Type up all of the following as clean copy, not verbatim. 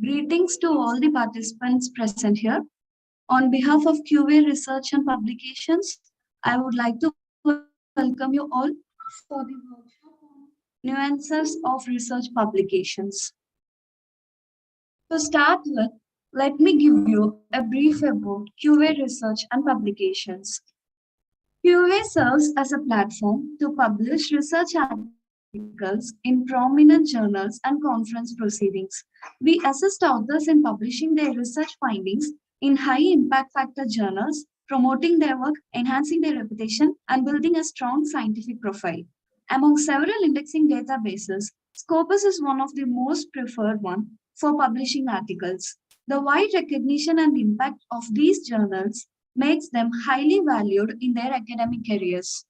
Greetings to all the participants present here. On behalf of Quvae Research and Publications, I would like to welcome you all for the workshop on Nuances of Research Publications. To start with, let me give you a brief about Quvae Research and Publications. Quvae serves as a platform to publish research articles in prominent journals and conference proceedings. We assist authors in publishing their research findings in high impact factor journals, promoting their work, enhancing their reputation, and building a strong scientific profile. Among several indexing databases, Scopus is one of the most preferred one for publishing articles. The wide recognition and impact of these journals makes them highly valued in their academic careers.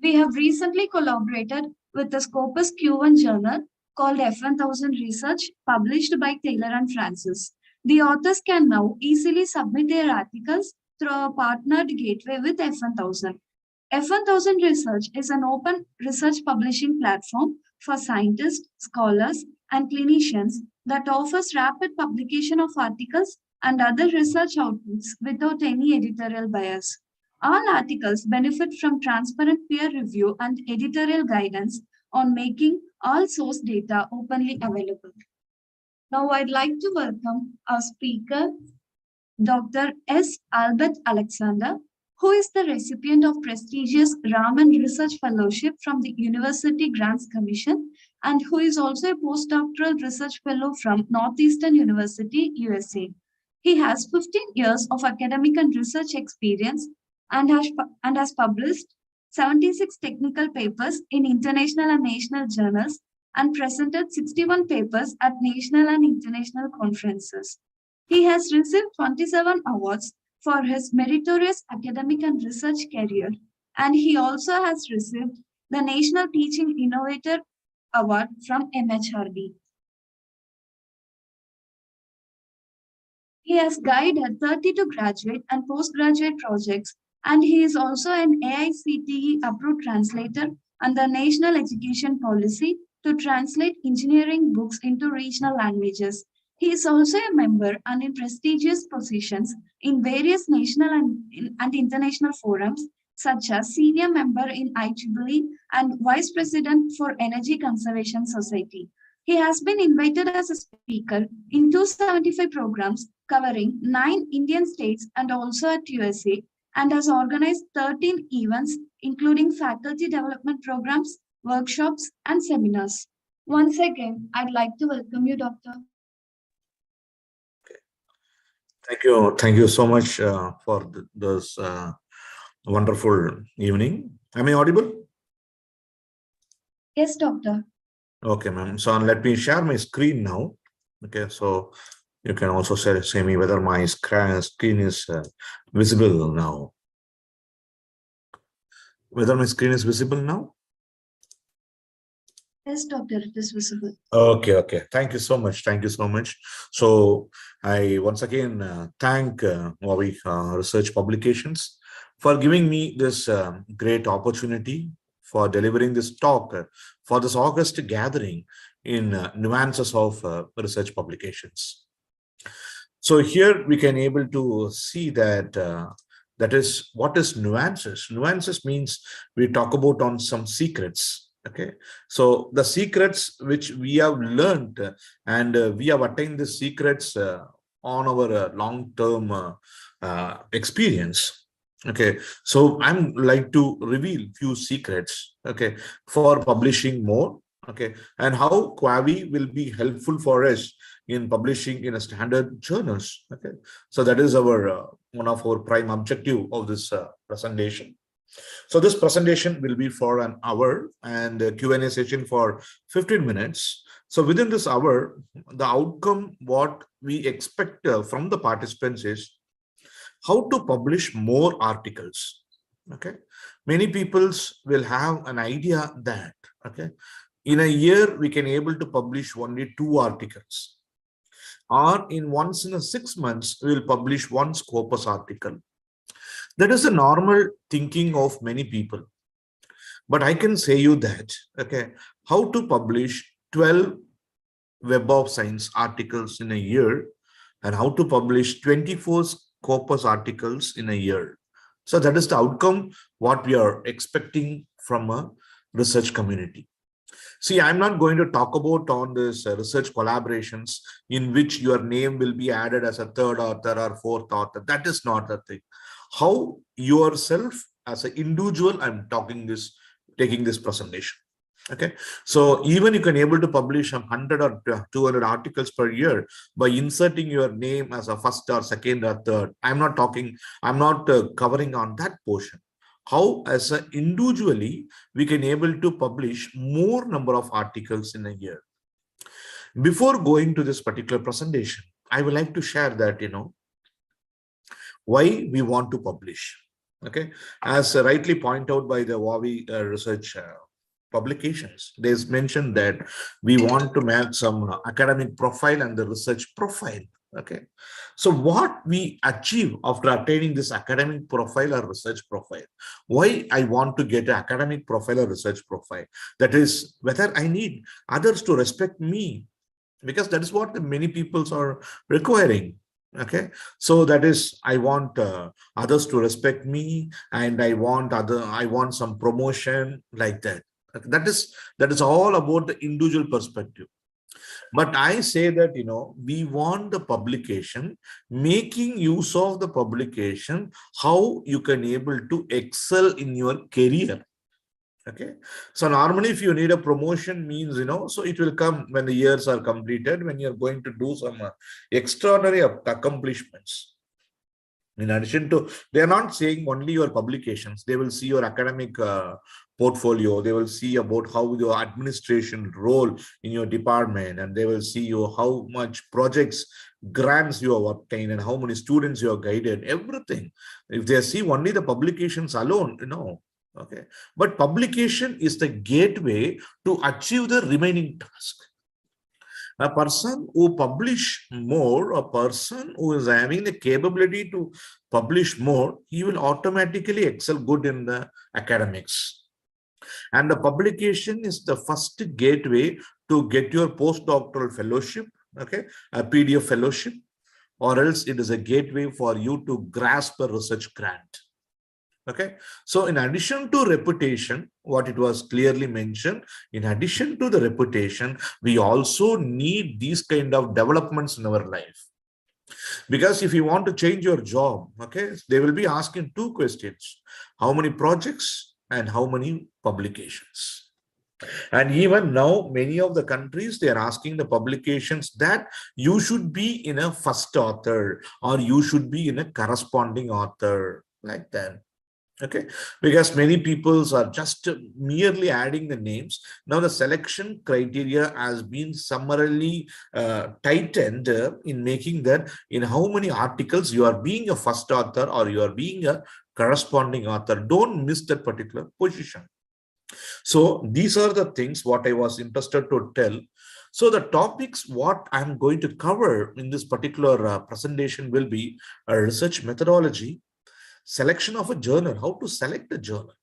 We have recently collaborated with the Scopus Q1 journal called F1000 Research, published by Taylor and Francis. The authors can now easily submit their articles through a partnered gateway with F1000. F1000 Research is an open research publishing platform for scientists, scholars, and clinicians that offers rapid publication of articles and other research outputs without any editorial bias. All articles benefit from transparent peer review and editorial guidance on making all source data openly available. Now I'd like to welcome our speaker, Dr. S. Albert Alexander, who is the recipient of prestigious Raman Research Fellowship from the University Grants Commission and who is also a postdoctoral research fellow from Northeastern University, USA. He has 15 years of academic and research experience and has published 76 technical papers in international and national journals and presented 61 papers at national and international conferences. He has received 27 awards for his meritorious academic and research career, and he also has received the National Teaching Innovator Award from MHRD. He has guided 32 graduate and postgraduate projects, and he is also an AICTE approved translator under National Education Policy to translate engineering books into regional languages. He is also a member and in prestigious positions in various national and international forums, such as senior member in IEEE and vice president for Energy Conservation Society. He has been invited as a speaker in 275 programs covering 9 Indian states and also at USA, and has organized 13 events, including faculty development programs, workshops, and seminars. Once again, I'd like to welcome you, Doctor. Thank you so much for this wonderful evening. Am I audible? Yes, Doctor. Okay, ma'am. So let me share my screen now. Okay, so you can also say me whether my screen is visible now. Whether my screen is visible now? Yes, Doctor, it is visible. Okay. Thank you so much. So I once again thank Quvae Research Publications for giving me this great opportunity for delivering this talk for this August gathering in Nuances of Research Publications. So here we can able to see that that is what is nuances. Nuances means we talk about on some secrets. Okay, so the secrets which we have learned and we have attained the secrets on our long-term experience. Okay, so I'm like to reveal few secrets, okay, for publishing more, okay, and how Quvae will be helpful for us in publishing in a standard journals. Okay, so that is our one of our prime objective of this presentation. So this presentation will be for an hour and a Q&A session for 15 minutes. So within this hour, the outcome what we expect from the participants is how to publish more articles. Okay, many peoples will have an idea that okay, in a year we can able to publish only 2 articles, or in once in a 6 months we will publish 1 Scopus article. That is the normal thinking of many people. But I can say you that okay, how to publish 12 Web of Science articles in a year and how to publish 24 Scopus articles in a year. So that is the outcome what we are expecting from a research community. See, I'm not going to talk about on this research collaborations in which your name will be added as a third author or fourth author. That is not the thing. How yourself as an individual, I'm talking this, taking this presentation. Okay, so even you can able to publish 100 or 200 articles per year by inserting your name as a first or second or third. I'm not talking, I'm not covering on that portion. How as a individually we can able to publish more number of articles in a year. Before going to this particular presentation, I would like to share that, why we want to publish. Okay, as rightly pointed out by the Quvae research publications, they mentioned that we want to make some academic profile and the research profile. Okay, so what we achieve after attaining this academic profile or research profile? Why I want to get an academic profile or research profile? That is whether I need others to respect me, because that is what the many peoples are requiring. Okay, so that is I want others to respect me, and I want some promotion like that. That is all about the individual perspective. But I say that, we want the publication, making use of the publication, how you can able to excel in your career. Okay, so normally if you need a promotion means, so it will come when the years are completed, when you're going to do some extraordinary accomplishments. In addition to, they are not saying only your publications, they will see your academic portfolio, they will see about how your administration role in your department, and they will see you how much projects, grants you have obtained, and how many students you have guided, everything. If they see only the publications alone, okay, but publication is the gateway to achieve the remaining task. A person who publish more, a person who is having the capability to publish more, he will automatically excel good in the academics. And the publication is the first gateway to get your postdoctoral fellowship, okay, a PDF fellowship, or else it is a gateway for you to grasp a research grant. Okay, so in addition to reputation, what it was clearly mentioned, in addition to the reputation, we also need these kind of developments in our life. Because if you want to change your job, okay, they will be asking two questions: how many projects and how many publications. And even now, many of the countries, they are asking the publications that you should be in a first author or you should be in a corresponding author, like that. Okay, because many peoples are just merely adding the names. Now the selection criteria has been summarily tightened in making that in how many articles you are being a first author or you are being a corresponding author. Don't miss that particular position. So these are the things what I was interested to tell. So the topics what I'm going to cover in this particular presentation will be a research methodology, selection of a journal, how to select a journal.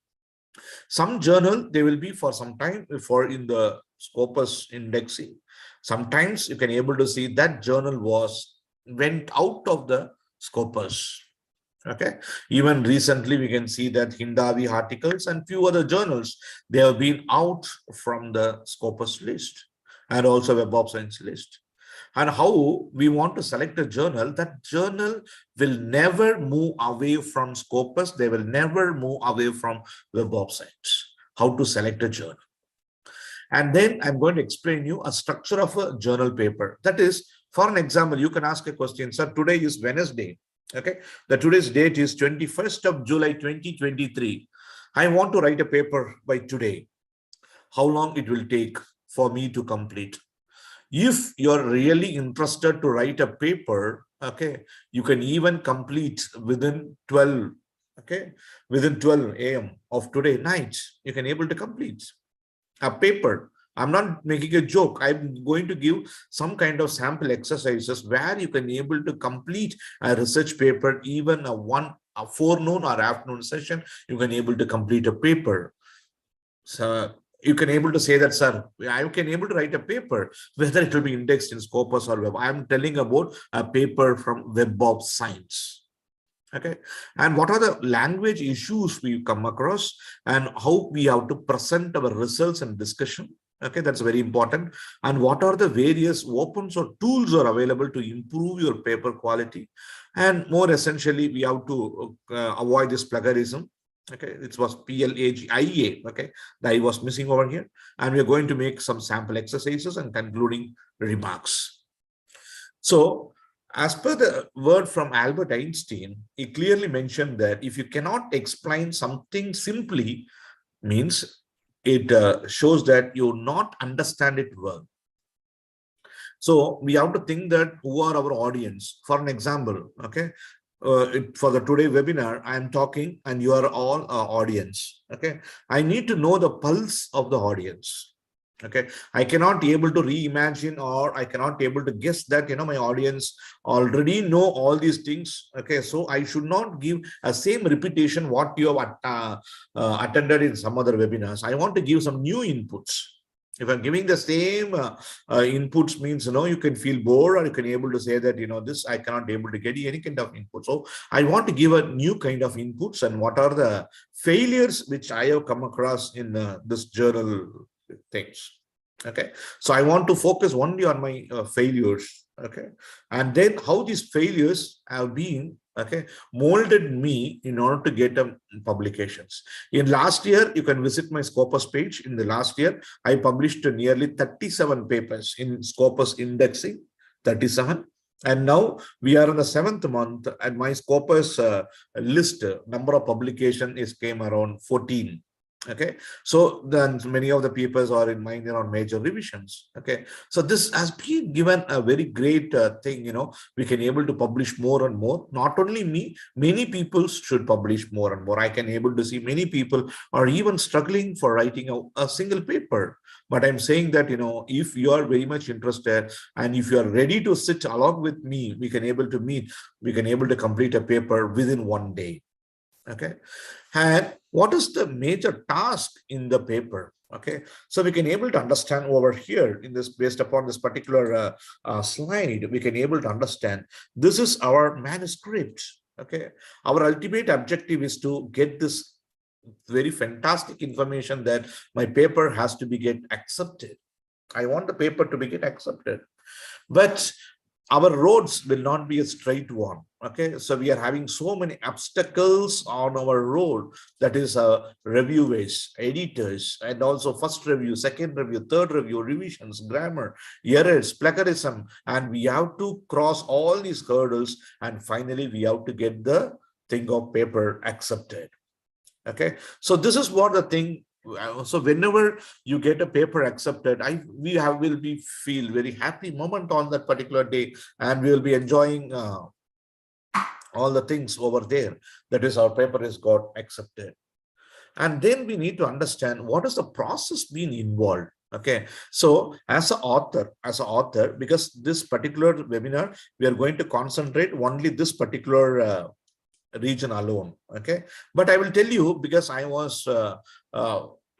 Some journal, they will be for some time for in the Scopus indexing. Sometimes you can able to see that journal went out of the Scopus. Okay, even recently we can see that Hindavi articles and few other journals, they have been out from the Scopus list and also Web of Science list. And how we want to select a journal, that journal will never move away from Scopus, they will never move away from Web of Science. How to select a journal. And then I'm going to explain you a structure of a journal paper. That is, for an example, you can ask a question, sir, today is Wednesday. Okay, the today's date is 21st of July 2023. I want to write a paper by today. How long it will take for me to complete? If you're really interested to write a paper, okay, you can even complete within 12, okay, within 12 a.m. of today night, you can able to complete a paper. I'm not making a joke. I'm going to give some kind of sample exercises where you can be able to complete a research paper, even a forenoon or afternoon session, you can be able to complete a paper. So you can able to say that, sir, I can able to write a paper, whether it will be indexed in Scopus or web. I'm telling about a paper from Web of Science. Okay, and what are the language issues we come across, and how we have to present our results and discussion. Okay, that's very important. And what are the various open source tools are available to improve your paper quality, and more essentially, we have to avoid this plagiarism. Okay, it was PLAGIA. Okay, that I was missing over here, and we are going to make some sample exercises and concluding remarks. So, as per the word from Albert Einstein, he clearly mentioned that if you cannot explain something simply, means it shows that you not understand it well. So we have to think that who are our audience. For an example, okay, for the today webinar, I am talking and you are all audience. Okay, I need to know the pulse of the audience. Okay, I cannot be able to reimagine, or I cannot be able to guess that my audience already know all these things. Okay, so I should not give a same repetition what you have attended in some other webinars. I want to give some new inputs. If I'm giving the same inputs, means you can feel bored, or you can able to say that this I cannot be able to get any kind of input. So I want to give a new kind of inputs, and what are the failures which I have come across in this journal things. Okay, so I want to focus only on my failures. Okay, and then how these failures have been molded me in order to get publications. In last year, you can visit my Scopus page. In the last year, I published nearly 37 papers in Scopus indexing, 37. And now we are in the 7th month, and my Scopus list number of publication is came around 14. Okay, so then many of the papers are in minor or major revisions. Okay, so this has been given a very great thing. We can able to publish more and more. Not only me, many people should publish more and more. I can able to see many people are even struggling for writing a single paper. But I'm saying that if you are very much interested, and if you are ready to sit along with me, we can able to meet. We can able to complete a paper within one day. Okay, and what is the major task in the paper? Okay, so we can able to understand over here in this, based upon this particular slide, we can able to understand this is our manuscript. Okay, our ultimate objective is to get this very fantastic information that my paper has to be get accepted. I want the paper to be get accepted, but our roads will not be a straight one. Okay, so we are having so many obstacles on our road. That is reviewers, editors, and also first review, second review, third review, revisions, grammar, errors, plagiarism, and we have to cross all these hurdles, and finally we have to get the thing of paper accepted. Okay, so this is what the thing. So whenever you get a paper accepted, we will be feel very happy moment on that particular day, and we will be enjoying all the things over there. That is, our paper is got accepted. And then we need to understand what is the process being involved. Okay, so as an author, because this particular webinar, we are going to concentrate only this particular region alone. Okay, but I will tell you, because I was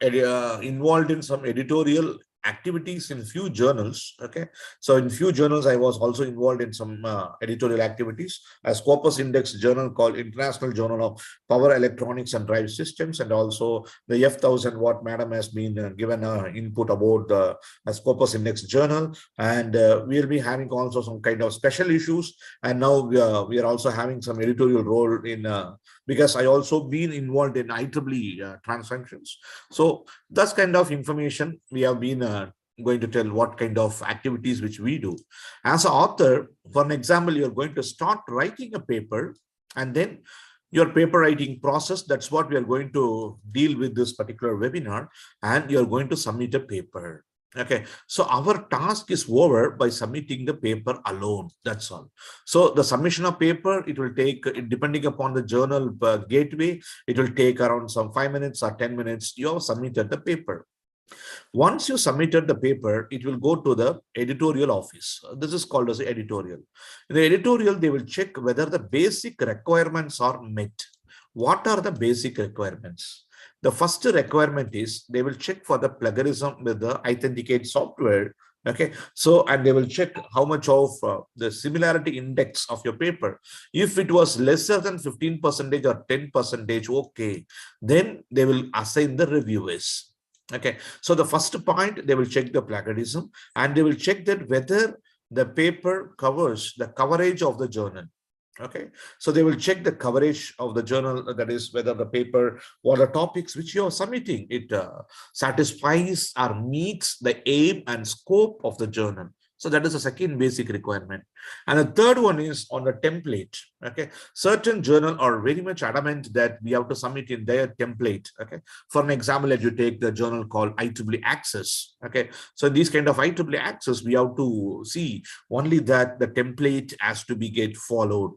involved in some editorial activities in few journals. Okay, so in few journals I was also involved in some editorial activities. A Scopus index journal called International Journal of Power Electronics and Drive Systems, and also the F1000 what madam has been given input about the Scopus index journal. And we'll be having also some kind of special issues, and now we are also having some editorial role in because I also been involved in IEEE transactions. So that's kind of information we have been going to tell what kind of activities which we do. As an author, for an example, you're going to start writing a paper, and then your paper writing process, that's what we are going to deal with this particular webinar, and you're going to submit a paper. Okay, so our task is over by submitting the paper alone. That's all. So the submission of paper, it will take, depending upon the journal gateway, it will take around some 5 minutes or 10 minutes. You have submitted the paper. Once you submitted the paper, it will go to the editorial office. This is called as the editorial. In the editorial, they will check whether the basic requirements are met. What are the basic requirements? The first requirement is they will check for the plagiarism with the authenticate software. Okay, so and they will check how much of the similarity index of your paper. If it was lesser than 15% or 10%, okay, then they will assign the reviewers. Okay, so the first point, they will check the plagiarism, and they will check that whether the paper covers the coverage of the journal. Okay, so they will check the coverage of the journal, that is whether the paper, what are topics which you are submitting, it satisfies or meets the aim and scope of the journal. So that is the second basic requirement. And the third one is on the template. Okay, certain journal are very much adamant that we have to submit in their template. Okay, for an example, let you take the journal called IEEE Access. Okay, so these kind of IEEE Access, we have to see only that the template has to be get followed.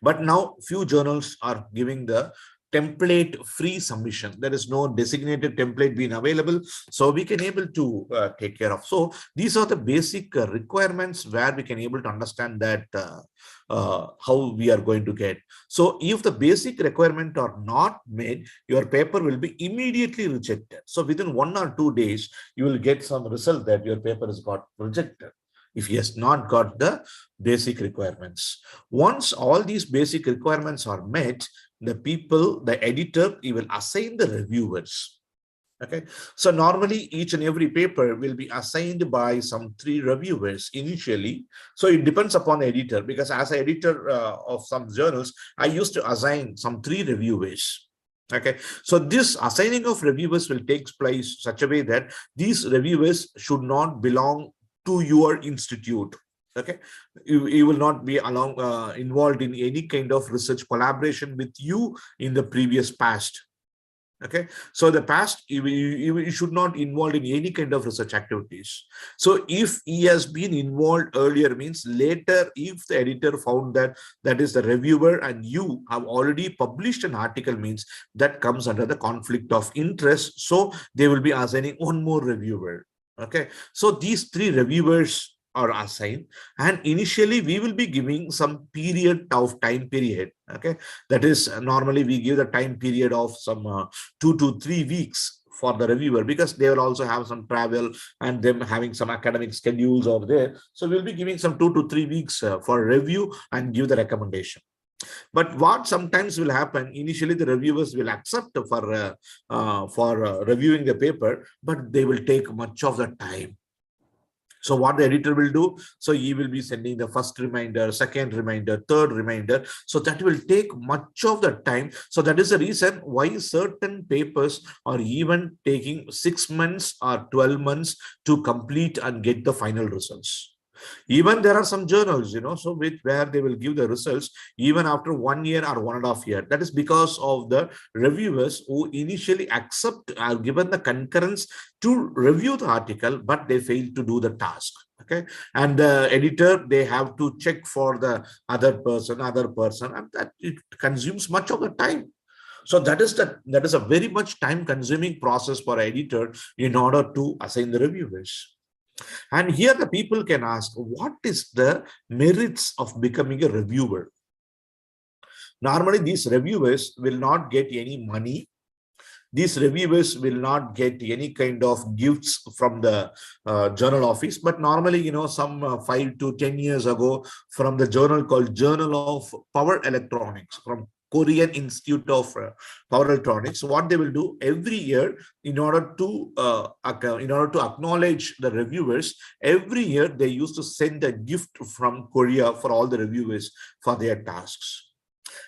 But now few journals are giving the template free submission. There is no designated template being available, so we can able to take care of. So these are the basic requirements where we can able to understand that how we are going to get. So if the basic requirement are not made, your paper will be immediately rejected. So within 1 or 2 days, you will get some result that your paper has got rejected if he has not got the basic requirements. Once all these basic requirements are met, the editor, he will assign the reviewers. Okay, so normally each and every paper will be assigned by some 3 reviewers initially. So it depends upon the editor, because as an editor of some journals, I used to assign some 3 reviewers. Okay, so this assigning of reviewers will take place such a way that these reviewers should not belong to your institute. Okay, you will not be involved in any kind of research collaboration with you in the previous past. Okay, so the past, you should not involved in any kind of research activities. So if he has been involved earlier, means later, if the editor found that that is the reviewer and you have already published an article, means that comes under the conflict of interest. So they will be assigning one more reviewer. Okay, so these 3 reviewers are assigned, and initially we will be giving some period of time period. Okay, that is normally we give the time period of some 2 to 3 weeks for the reviewer, because they will also have some travel and them having some academic schedules over there. So we'll be giving some 2 to 3 weeks for review and give the recommendation. But what sometimes will happen, initially the reviewers will accept for reviewing the paper, but they will take much of the time. So what the editor will do, so he will be sending the first reminder, second reminder, third reminder. So that will take much of the time. So that is the reason why certain papers are even taking 6 months or 12 months to complete and get the final results. Even there are some journals, so where they will give the results even after 1 year or 1.5 years. That is because of the reviewers who initially accept are given the concurrence to review the article, but they fail to do the task. Okay, and the editor, they have to check for the other person, and that it consumes much of the time. So that is a very much time consuming process for editor in order to assign the reviewers. And here the people can ask, what is the merits of becoming a reviewer? Normally, these reviewers will not get any money. These reviewers will not get any kind of gifts from the journal office. But normally, some 5 to 10 years ago, from the journal called Journal of Power Electronics, from Korean Institute of Power Electronics, what they will do every year in order to acknowledge the reviewers, every year they used to send a gift from Korea for all the reviewers for their tasks.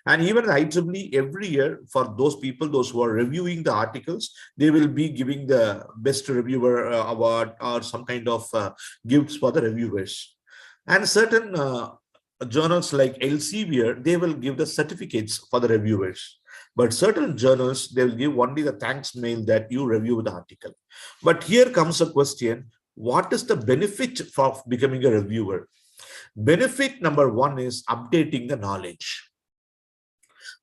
And even the IEEE, every year for those people, those who are reviewing the articles, they will be giving the best reviewer award or some kind of gifts for the reviewers. And certain journals like Elsevier, they will give the certificates for the reviewers. But certain journals, they will give only the thanks mail that you review the article. But here comes a question, what is the benefit of becoming a reviewer? Benefit number 1 is updating the knowledge.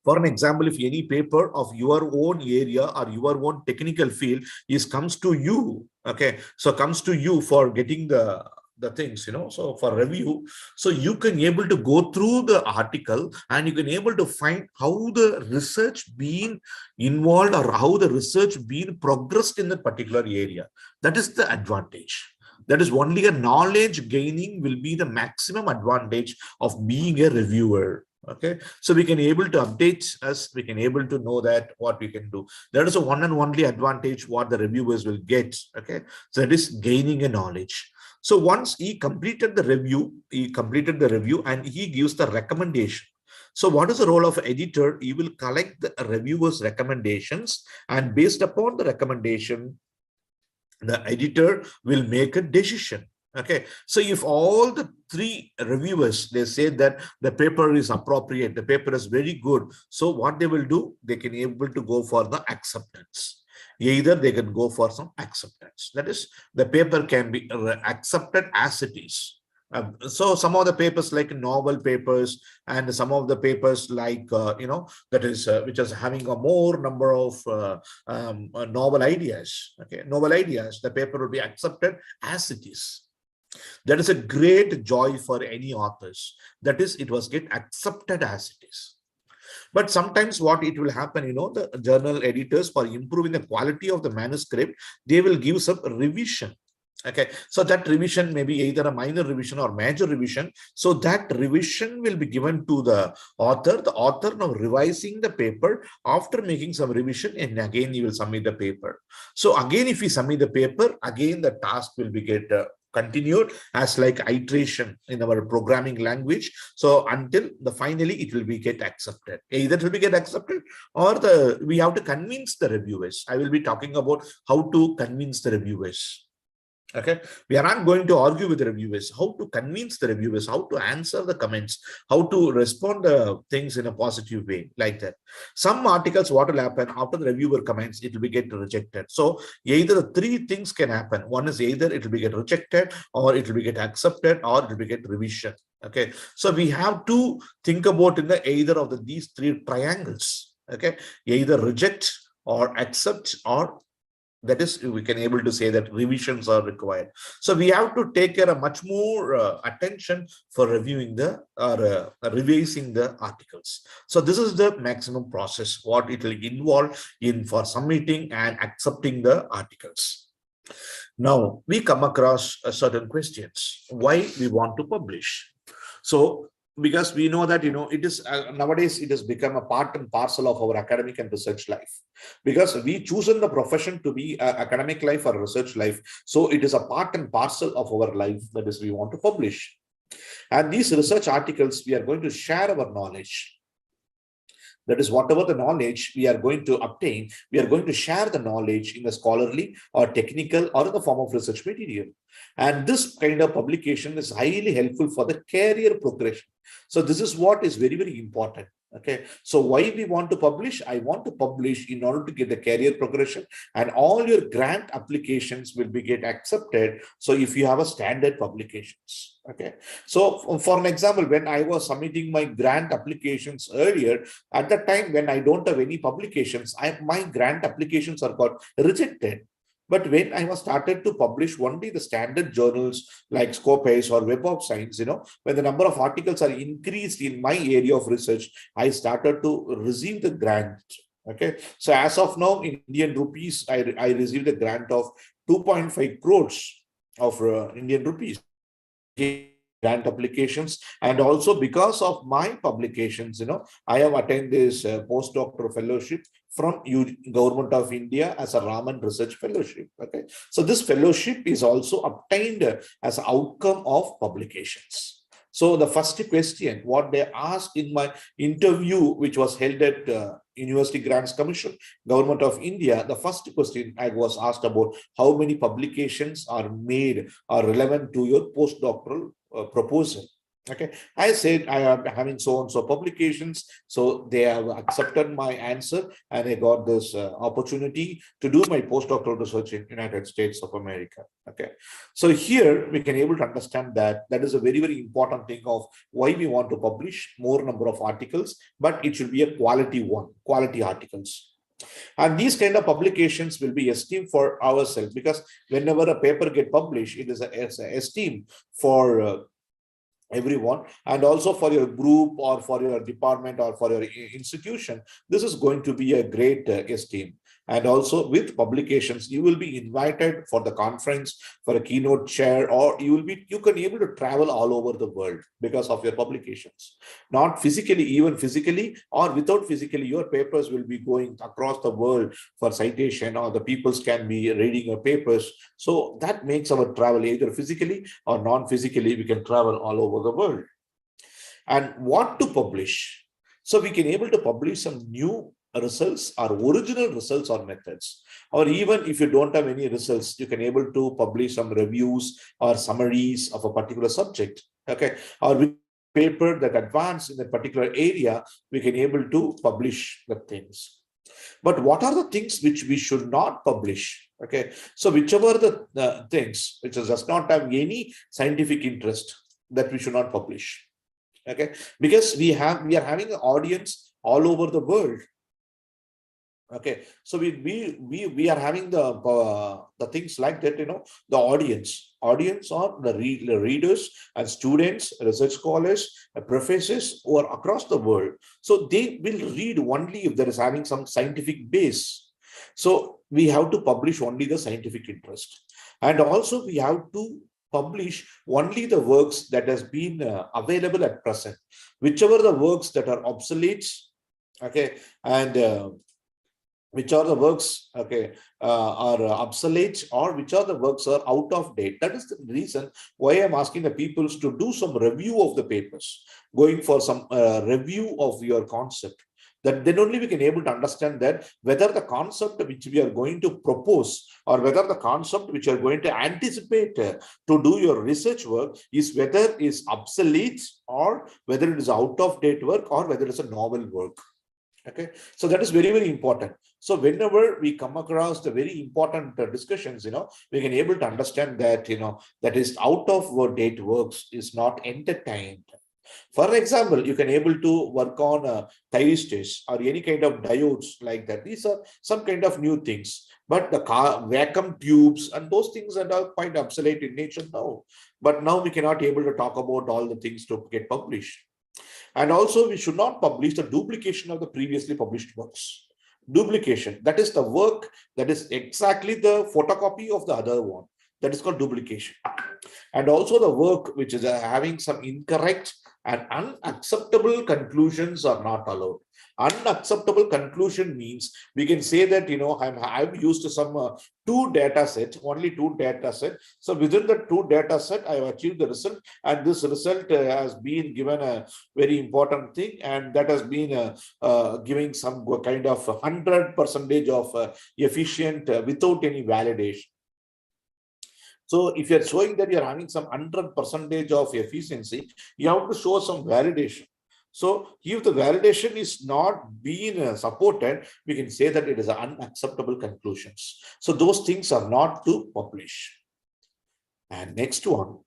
For an example, if any paper of your own area or your own technical field comes to you, okay, so comes to you for getting the the things, so for review, so you can able to go through the article and you can able to find how the research been involved or how the research been progressed in that particular area. That is the advantage. That is only a knowledge gaining will be the maximum advantage of being a reviewer. Okay, so we can able to update us, we can able to know that what we can do. That is a one and only advantage what the reviewers will get. Okay, so that is gaining a knowledge. So once he completed the review and he gives the recommendation. So what is the role of editor? He will collect the reviewers recommendations, and based upon the recommendation, the editor will make a decision. Okay, so if all the three reviewers, they say that the paper is appropriate, the paper is very good, so what they will do, they can able to go for the acceptance. Either they can go for some acceptance, that is the paper can be accepted as it is. So some of the papers like novel papers and some of the papers like that is which is having a more number of novel ideas. Okay, novel ideas, the paper will be accepted as it is. That is a great joy for any authors. That is, it was get accepted as it is. But sometimes what it will happen, the journal editors, for improving the quality of the manuscript, they will give some revision. Okay, so that revision may be either a minor revision or major revision. So that revision will be given to the author. The author now revising the paper after making some revision, and again he will submit the paper. So again, if we submit the paper, again the task will be get continued as like iteration in our programming language. So until the finally it will be get accepted. Either it will be get accepted or we have to convince the reviewers. I will be talking about how to convince the reviewers. Okay, we are not going to argue with the reviewers, how to convince the reviewers, how to answer the comments, how to respond to things in a positive way, like that. Some articles, what will happen after the reviewer comments, it will be get rejected. So either the three things can happen. One is either it will be get rejected, or it will be get accepted, or it will be get revision. Okay, so we have to think about in the either of these three triangles. Okay, either reject or accept, or that is, we can able to say that revisions are required. So we have to take care of much more attention for reviewing the or revising the articles. So this is the maximum process what it will involve in for submitting and accepting the articles. Now we come across certain questions. Why we want to publish? So because we know that it is nowadays it has become a part and parcel of our academic and research life, because we chosen the profession to be academic life or research life. So it is a part and parcel of our life, that is we want to publish. And these research articles, we are going to share our knowledge. That is, whatever the knowledge we are going to obtain, we are going to share the knowledge in the scholarly or technical or in the form of research material. And this kind of publication is highly helpful for the career progression. So this is what is very, very important. Okay, so why we want to publish? I want to publish in order to get the career progression, and all your grant applications will be get accepted. So if you have a standard publications. Okay, so for an example, when I was submitting my grant applications earlier, at that time when I don't have any publications, my grant applications are got rejected. But when I was started to publish only the standard journals like Quvae or Web of Science, when the number of articles are increased in my area of research, I started to receive the grant. Okay, so as of now, in Indian rupees, I received a grant of 2.5 crores of Indian rupees. Grant applications, and also because of my publications, I have attained this postdoctoral fellowship from Government of India as a Raman Research Fellowship. Okay, so this fellowship is also obtained as an outcome of publications. So the first question, what they asked in my interview, which was held at University Grants Commission, Government of India, the first question I was asked about how many publications are made or relevant to your postdoctoral proposal. Okay, I said I am having so and so publications, so they have accepted my answer, and I got this opportunity to do my postdoctoral research in United States of America. Okay, so here we can able to understand that is a very, very important thing of why we want to publish more number of articles, but it should be a quality one, quality articles. And these kind of publications will be esteemed for ourselves, because whenever a paper get published, it is a esteem for everyone, and also for your group or for your department or for your institution. This is going to be a great esteem. And also with publications, you will be invited for the conference for a keynote chair, or you can able to travel all over the world because of your publications. Not physically, even physically or without physically, your papers will be going across the world for citation, or the peoples can be reading your papers. So that makes our travel either physically or non-physically, we can travel all over the world. And what to publish? So we can able to publish some new results or original results or methods. Or even if you don't have any results, you can able to publish some reviews or summaries of a particular subject. Okay. Or with paper that advance in a particular area, we can able to publish the things. But what are the things which we should not publish? Okay, so whichever the things which does not have any scientific interest, that we should not publish. Okay, because we are having an audience all over the world. Okay, so we are having the things like that, the audience or the readers and students, research scholars, professors who are across the world. So they will read only if there is having some scientific base. So we have to publish only the scientific interest, and also we have to publish only the works that has been available at present, whichever the works that are obsolete. Okay, and which are the works, okay, are obsolete, or which are the works are out of date. That is the reason why I'm asking the peoples to do some review of the papers, going for some review of your concept. That then only we can able to understand that whether the concept which we are going to propose, or whether the concept which you are going to anticipate to do your research work is whether is obsolete, or whether it is out of date work, or whether it's a novel work. Okay, so that is very, very important. So whenever we come across the very important discussions, we can able to understand that, that is out of date works is not entertained. For example, you can able to work on thyristors or any kind of diodes like that. These are some kind of new things, but the vacuum tubes and those things are all quite obsolete in nature now. But now we cannot able to talk about all the things to get published. And also, we should not publish the duplication of the previously published works. Duplication, that is the work that is exactly the photocopy of the other one. That is called duplication. And also the work which is having some incorrect and unacceptable conclusions are not allowed. Unacceptable conclusion means we can say that, I've used some two data set, only two data set. So within the two data set, I have achieved the result, and this result has been given a very important thing, and that has been giving some kind of 100% of efficient without any validation. So if you're showing that you're having some 100% of efficiency, you have to show some validation. So if the validation is not being supported, we can say that it is unacceptable conclusions. So those things are not to publish. And next one,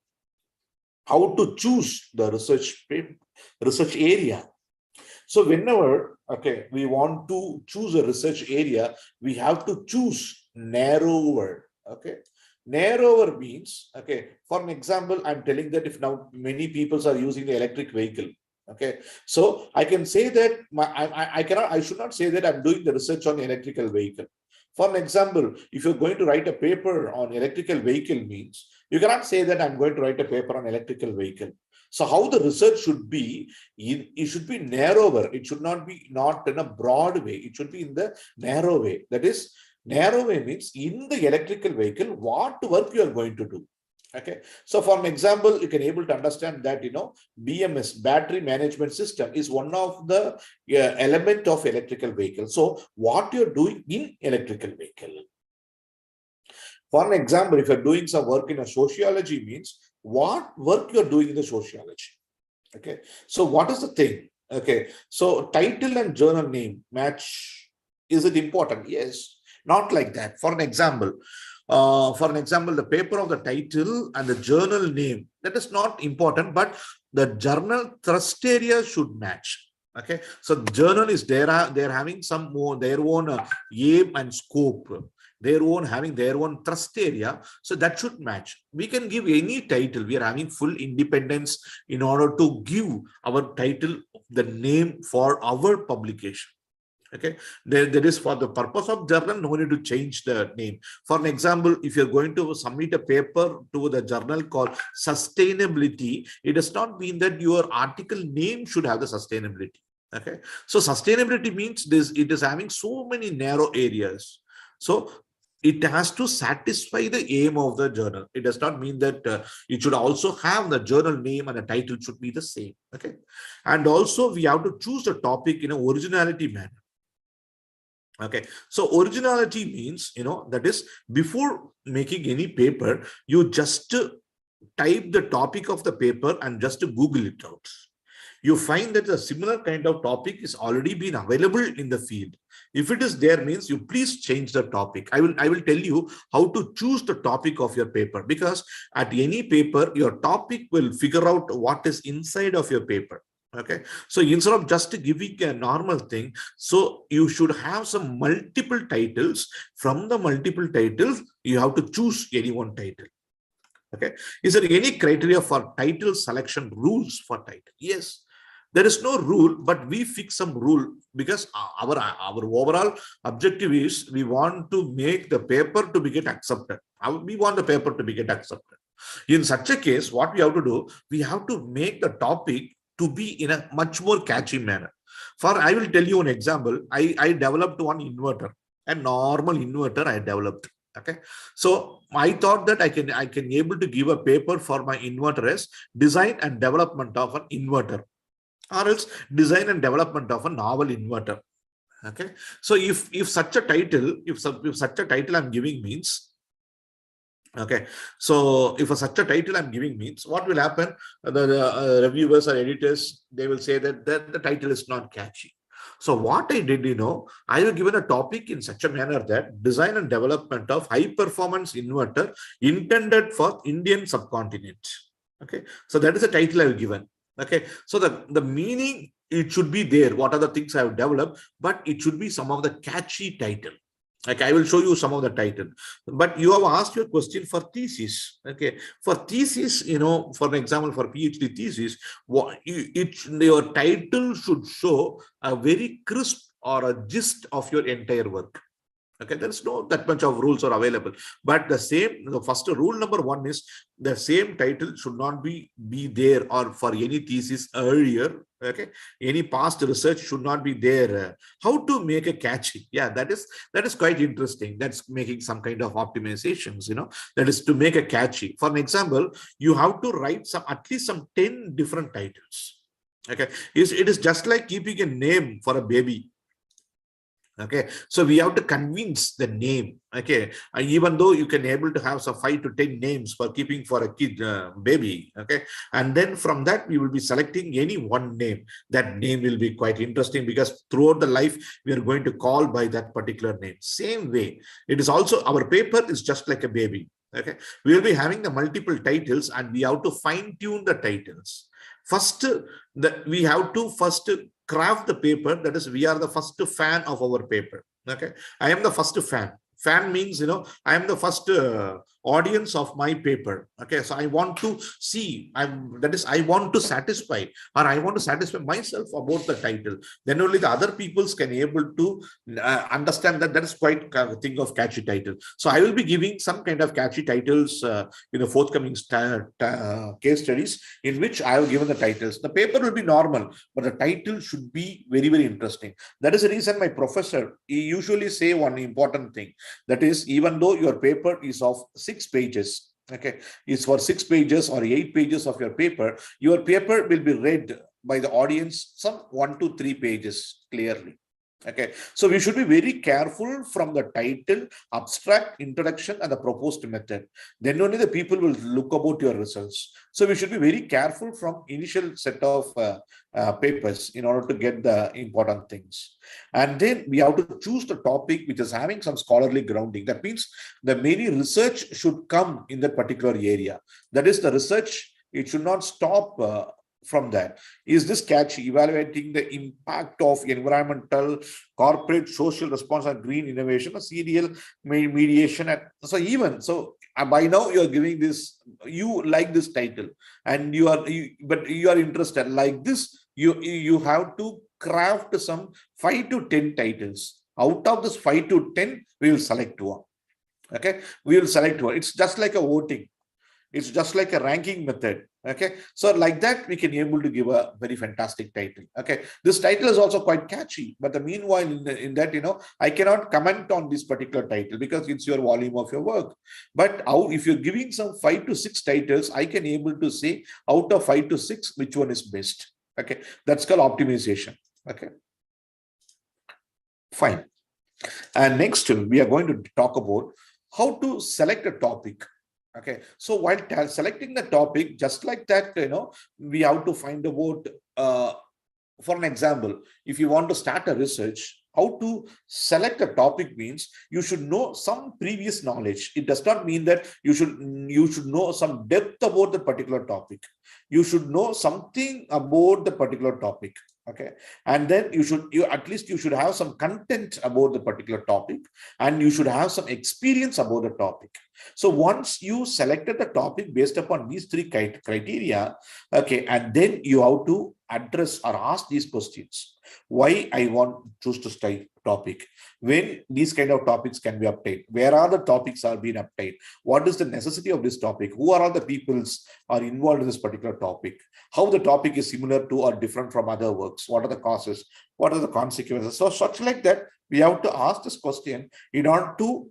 how to choose the research area. So whenever, okay, we want to choose a research area, we have to choose narrower. Okay, narrower means, okay, for an example, I'm telling that if now many people are using the electric vehicle. Okay, so I can say that I should not say that I'm doing the research on the electrical vehicle. For an example, if you're going to write a paper on electrical vehicle means, you cannot say that I'm going to write a paper on electrical vehicle. So how the research should be, it should be narrower. It should not be not in a broad way. It should be in the narrow way. That is, narrow way means in the electrical vehicle, what work you are going to do. Okay, so for an example, you can able to understand that, BMS, battery management system, is one of the element of electrical vehicle. So what you're doing in electrical vehicle. For an example, if you're doing some work in a sociology means what work you're doing in the sociology. Okay, so what is the thing? Okay, so title and journal name match. Is it important? Yes, not like that. For an example, the paper of the title and the journal name, that is not important, but the journal thrust area should match. Okay, so the journal is there. They're having some more their own aim and scope, their own having their own trust area. So that should match. We can give any title. We are having full independence in order to give our title the name for our publication. Okay, there is for the purpose of journal, no need to change the name. For an example, if you're going to submit a paper to the journal called sustainability, it does not mean that your article name should have the sustainability. Okay, so sustainability means this, it is having so many narrow areas. So it has to satisfy the aim of the journal. It does not mean that it should also have the journal name and the title should be the same. Okay, and also we have to choose the topic in an originality manner. Okay, so originality means, that is before making any paper, you just type the topic of the paper and just Google it out. You find that a similar kind of topic is already been available in the field. If it is there, means you please change the topic. I will tell you how to choose the topic of your paper, because at any paper, your topic will figure out what is inside of your paper. Okay, so instead of just giving a normal thing, so you should have some multiple titles. From the multiple titles, you have to choose any one title. Okay, is there any criteria for title selection, rules for title? Yes, there is no rule, but we fix some rule, because our overall objective is we want to make the paper to be get accepted. We want the paper to be get accepted. In such a case, what we have to do, we have to make the topic to be in a much more catchy manner. I will tell you an example. I developed one inverter, a normal inverter I developed. Okay, so I thought that I can able to give a paper for my inverter as design and development of an inverter, or else design and development of a novel inverter. Okay, so if such a title, if such a title I'm giving means, okay, so if such a title I'm giving means, what will happen? The reviewers or editors, they will say that the title is not catchy. So what I did, I have given a topic in such a manner that design and development of high performance inverter intended for Indian subcontinent. Okay, so that is the title I have given. Okay, so the meaning, it should be there. What are the things I have developed, but it should be some of the catchy title. Like I will show you some of the title, but you have asked your question for thesis. Okay, for thesis, for an example, for PhD thesis, your title should show a very crisp or a gist of your entire work. Okay, there's no that much of rules are available, but the first rule number one is the same title should not be there, or for any thesis earlier. Okay, any past research should not be there. How to make a catchy? Yeah, that is quite interesting. That's making some kind of optimizations. That is to make a catchy. For an example, you have to write at least some 10 different titles. Okay, it is just like keeping a name for a baby. Okay, so we have to convince the name. Okay, even though you can able to have some 5 to 10 names for keeping for a kid, baby. Okay, and then from that we will be selecting any one name. That name will be quite interesting, because throughout the life we are going to call by that particular name. Same way, it is also, our paper is just like a baby. Okay, we will be having the multiple titles, and we have to fine tune the titles. First, we have to first craft the paper. That is, we are the first fan of our paper. Okay, I am the first fan. Fan means, I am the first audience of my paper. Okay, so I want to see, I want to satisfy, or I want to satisfy myself about the title. Then only the other peoples can able to understand that is quite a thing of catchy title. So I will be giving some kind of catchy titles in the forthcoming case studies, in which I have given the titles. The paper will be normal, but the title should be very, very interesting. That is the reason my professor, he usually say one important thing. That is, even though your paper is of 6 pages, okay, is for 6 pages or 8 pages of your paper will be read by the audience some 1 to 3 pages clearly. Okay, so we should be very careful from the title, abstract, introduction, and the proposed method. Then only the people will look about your results. So we should be very careful from initial set of papers in order to get the important things. And then we have to choose the topic which is having some scholarly grounding. That means the many research should come in that particular area. That is, the research, it should not stop from that. Is this catchy? Evaluating the impact of environmental, corporate, social response on green innovation, a serial mediation. And so even so, by now you are giving this, you like this title, and but you are interested like this. You have to craft some 5 to 10 titles. Out of this 5 to 10, we will select one. Okay, we will select one. It's just like a voting. It's just like a ranking method. Okay, so like that we can able to give a very fantastic title. Okay, this title is also quite catchy, but the meanwhile in that, I cannot comment on this particular title because it's your volume of your work. But if you're giving some 5 to 6 titles, I can able to say out of 5 to 6 which one is best. Okay, that's called optimization. Okay, fine. And next we are going to talk about how to select a topic. Okay, so while selecting the topic, just like that, we have to find about, for an example, if you want to start a research, how to select a topic means you should know some previous knowledge. It does not mean that you should know some depth about the particular topic. You should know something about the particular topic. Okay, and then you should have some content about the particular topic, and you should have some experience about the topic. So once you selected the topic based upon these 3 criteria, okay, and then you have to address or ask these questions. Why I want choose to study topic? When these kind of topics can be obtained? Where are the topics are being obtained? What is the necessity of this topic? Who are all the peoples are involved in this particular topic? How the topic is similar to or different from other works? What are the causes? What are the consequences? So such like that, we have to ask this question in order to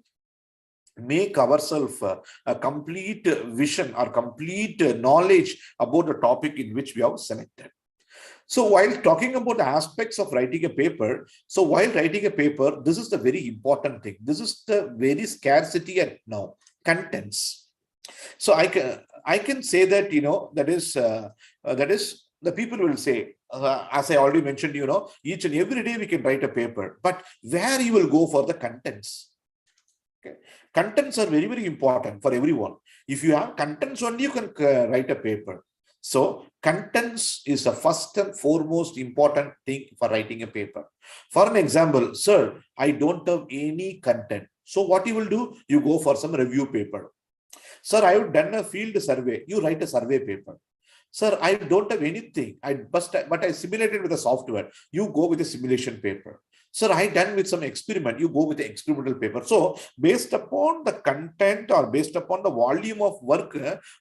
make ourselves a complete vision or complete knowledge about the topic in which we have selected. So while talking about the aspects of writing a paper, so while writing a paper, this is the very important thing. This is the very scarcity at now, contents. So I can say that, that is the people will say, as I already mentioned, each and every day we can write a paper, but where you will go for the contents? Okay. Contents are very, very important for everyone. If you have contents only, you can write a paper. So contents is the first and foremost important thing for writing a paper. For an example, sir, I don't have any content. So what you will do? You go for some review paper. Sir, I have done a field survey. You write a survey paper. Sir, I don't have anything. But I simulated with a software. You go with a simulation paper. Sir, I done with some experiment. You go with the experimental paper. So based upon the content or based upon the volume of work,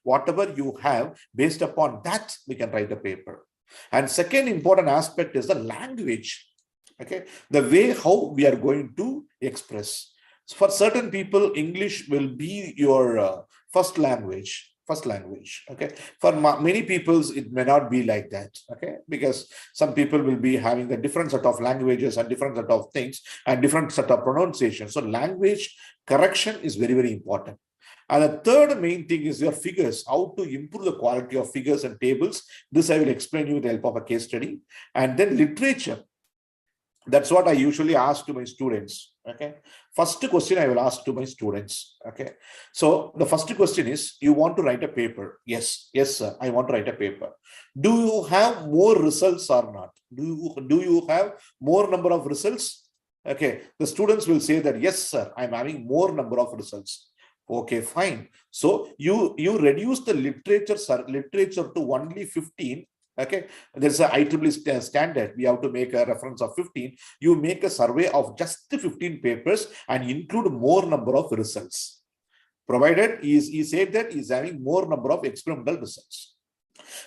whatever you have, based upon that, we can write a paper. And second important aspect is the language. Okay, the way how we are going to express. So for certain people, English will be your first language. Okay, for many peoples it may not be like that. Okay, because some people will be having the different set of languages and different set of things and different set of pronunciation. So language correction is very, very important. And the third main thing is your figures, how to improve the quality of figures and tables. This I will explain you with the help of a case study. And then literature. That's what I usually ask to my students. Okay, first question I will ask to my students. Okay, so the first question is, you want to write a paper? Yes, sir, I want to write a paper. Do you have more results or not? Do you have more number of results? Okay, the students will say that yes, sir, I'm having more number of results. Okay, fine. So you reduce the literature to only 15. Okay, there's a IEEE standard. We have to make a reference of 15. You make a survey of just the 15 papers and include more number of results. Provided he said that he's having more number of experimental results.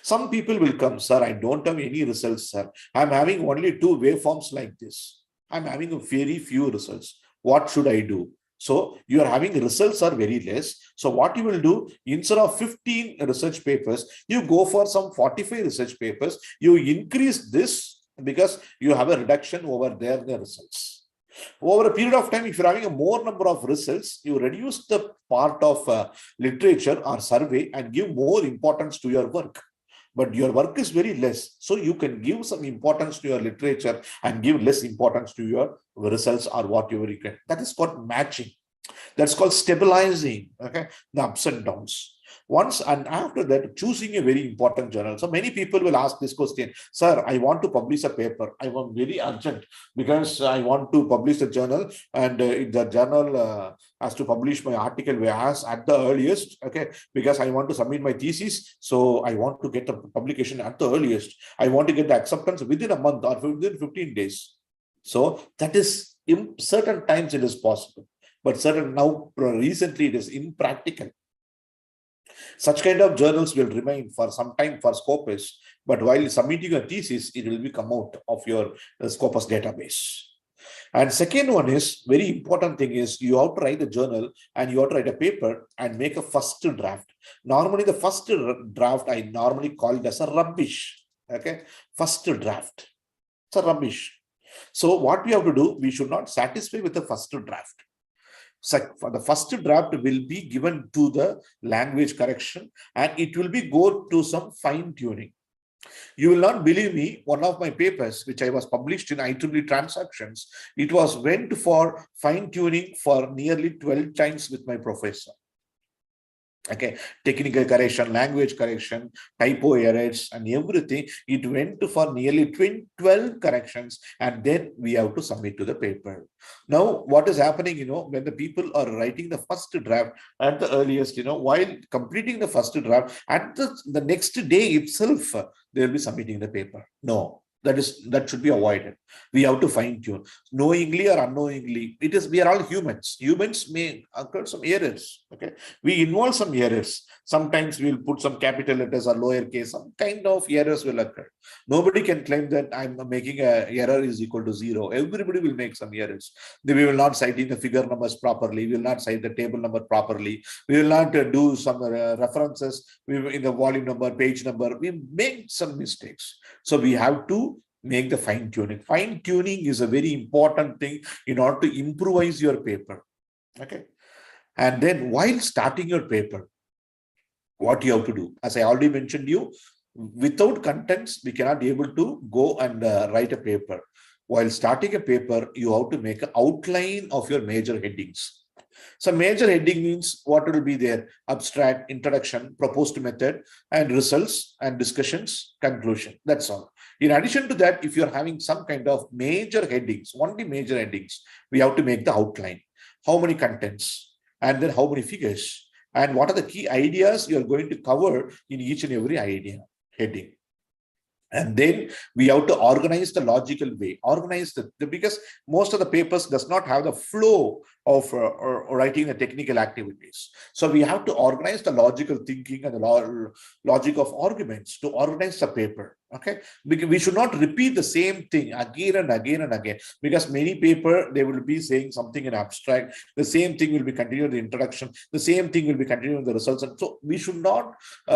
Some people will come, sir, I don't have any results, sir. I'm having only 2 waveforms like this. I'm having very few results. What should I do? So you are having results are very less. So what you will do, instead of 15 research papers, you go for some 45 research papers. You increase this because you have a reduction over there, the results. Over a period of time, if you're having a more number of results, you reduce the part of literature or survey and give more importance to your work. But your work is very less. So you can give some importance to your literature and give less importance to your results or whatever you can. That is called matching. That's called stabilizing, okay, the ups and downs. Once and after that, choosing a very important journal. So many people will ask this question, sir, I want to publish a paper. I want very urgent because I want to publish a journal, and the journal has to publish my article whereas at the earliest, okay, because I want to submit my thesis. So I want to get the publication at the earliest. I want to get the acceptance within a month or within 15 days. So that is in certain times it is possible, but certain now recently it is impractical. Such kind of journals will remain for some time for Scopus, but while submitting a thesis, it will be come out of your Scopus database. And second one is very important thing is you have to write a journal and you have to write a paper and make a first draft. Normally the first draft I normally call it as a rubbish. Okay, first draft. It's a rubbish. So what we have to do, we should not satisfy with the first draft. So for the first draft will be given to the language correction and it will be go to some fine tuning. You will not believe me, one of my papers, which I was published in IEEE Transactions, it was went for fine tuning for nearly 12 times with my professor. Okay, technical correction, language correction, typo errors, and everything. It went to for nearly 12 corrections, and then we have to submit to the paper. Now, what is happening, when the people are writing the first draft at the earliest, while completing the first draft, at the next day itself, they will be submitting the paper. No. That should be avoided. We have to fine tune, knowingly or unknowingly. We are all humans. Humans may occur some errors. Okay, we involve some errors. Sometimes we'll put some capital letters or lowercase. Some kind of errors will occur. Nobody can claim that I'm making a error is equal to 0. Everybody will make some errors. We will not cite in the figure numbers properly. We will not cite the table number properly. We will not do some references in the volume number, page number. We make some mistakes. So we have to make the fine tuning. Fine tuning is a very important thing in order to improvise your paper. Okay. And then while starting your paper, what you have to do, as I already mentioned you, without contents, we cannot be able to go and write a paper. While starting a paper, you have to make an outline of your major headings. So major heading means what will be there: abstract, introduction, proposed method, and results and discussions, conclusion. That's all. In addition to that, if you're having some kind of major headings, only major headings, we have to make the outline. How many contents, and then how many figures, and what are the key ideas you're going to cover in each and every idea heading. And then we have to organize the logical way, organize because most of the papers does not have the flow of writing the technical activities. So we have to organize the logical thinking and the logic of arguments to organize the paper. Okay, because we should not repeat the same thing again and again and again, because many paper they will be saying something in abstract, the same thing will be continued in the introduction, the same thing will be continued in the results. And so we should not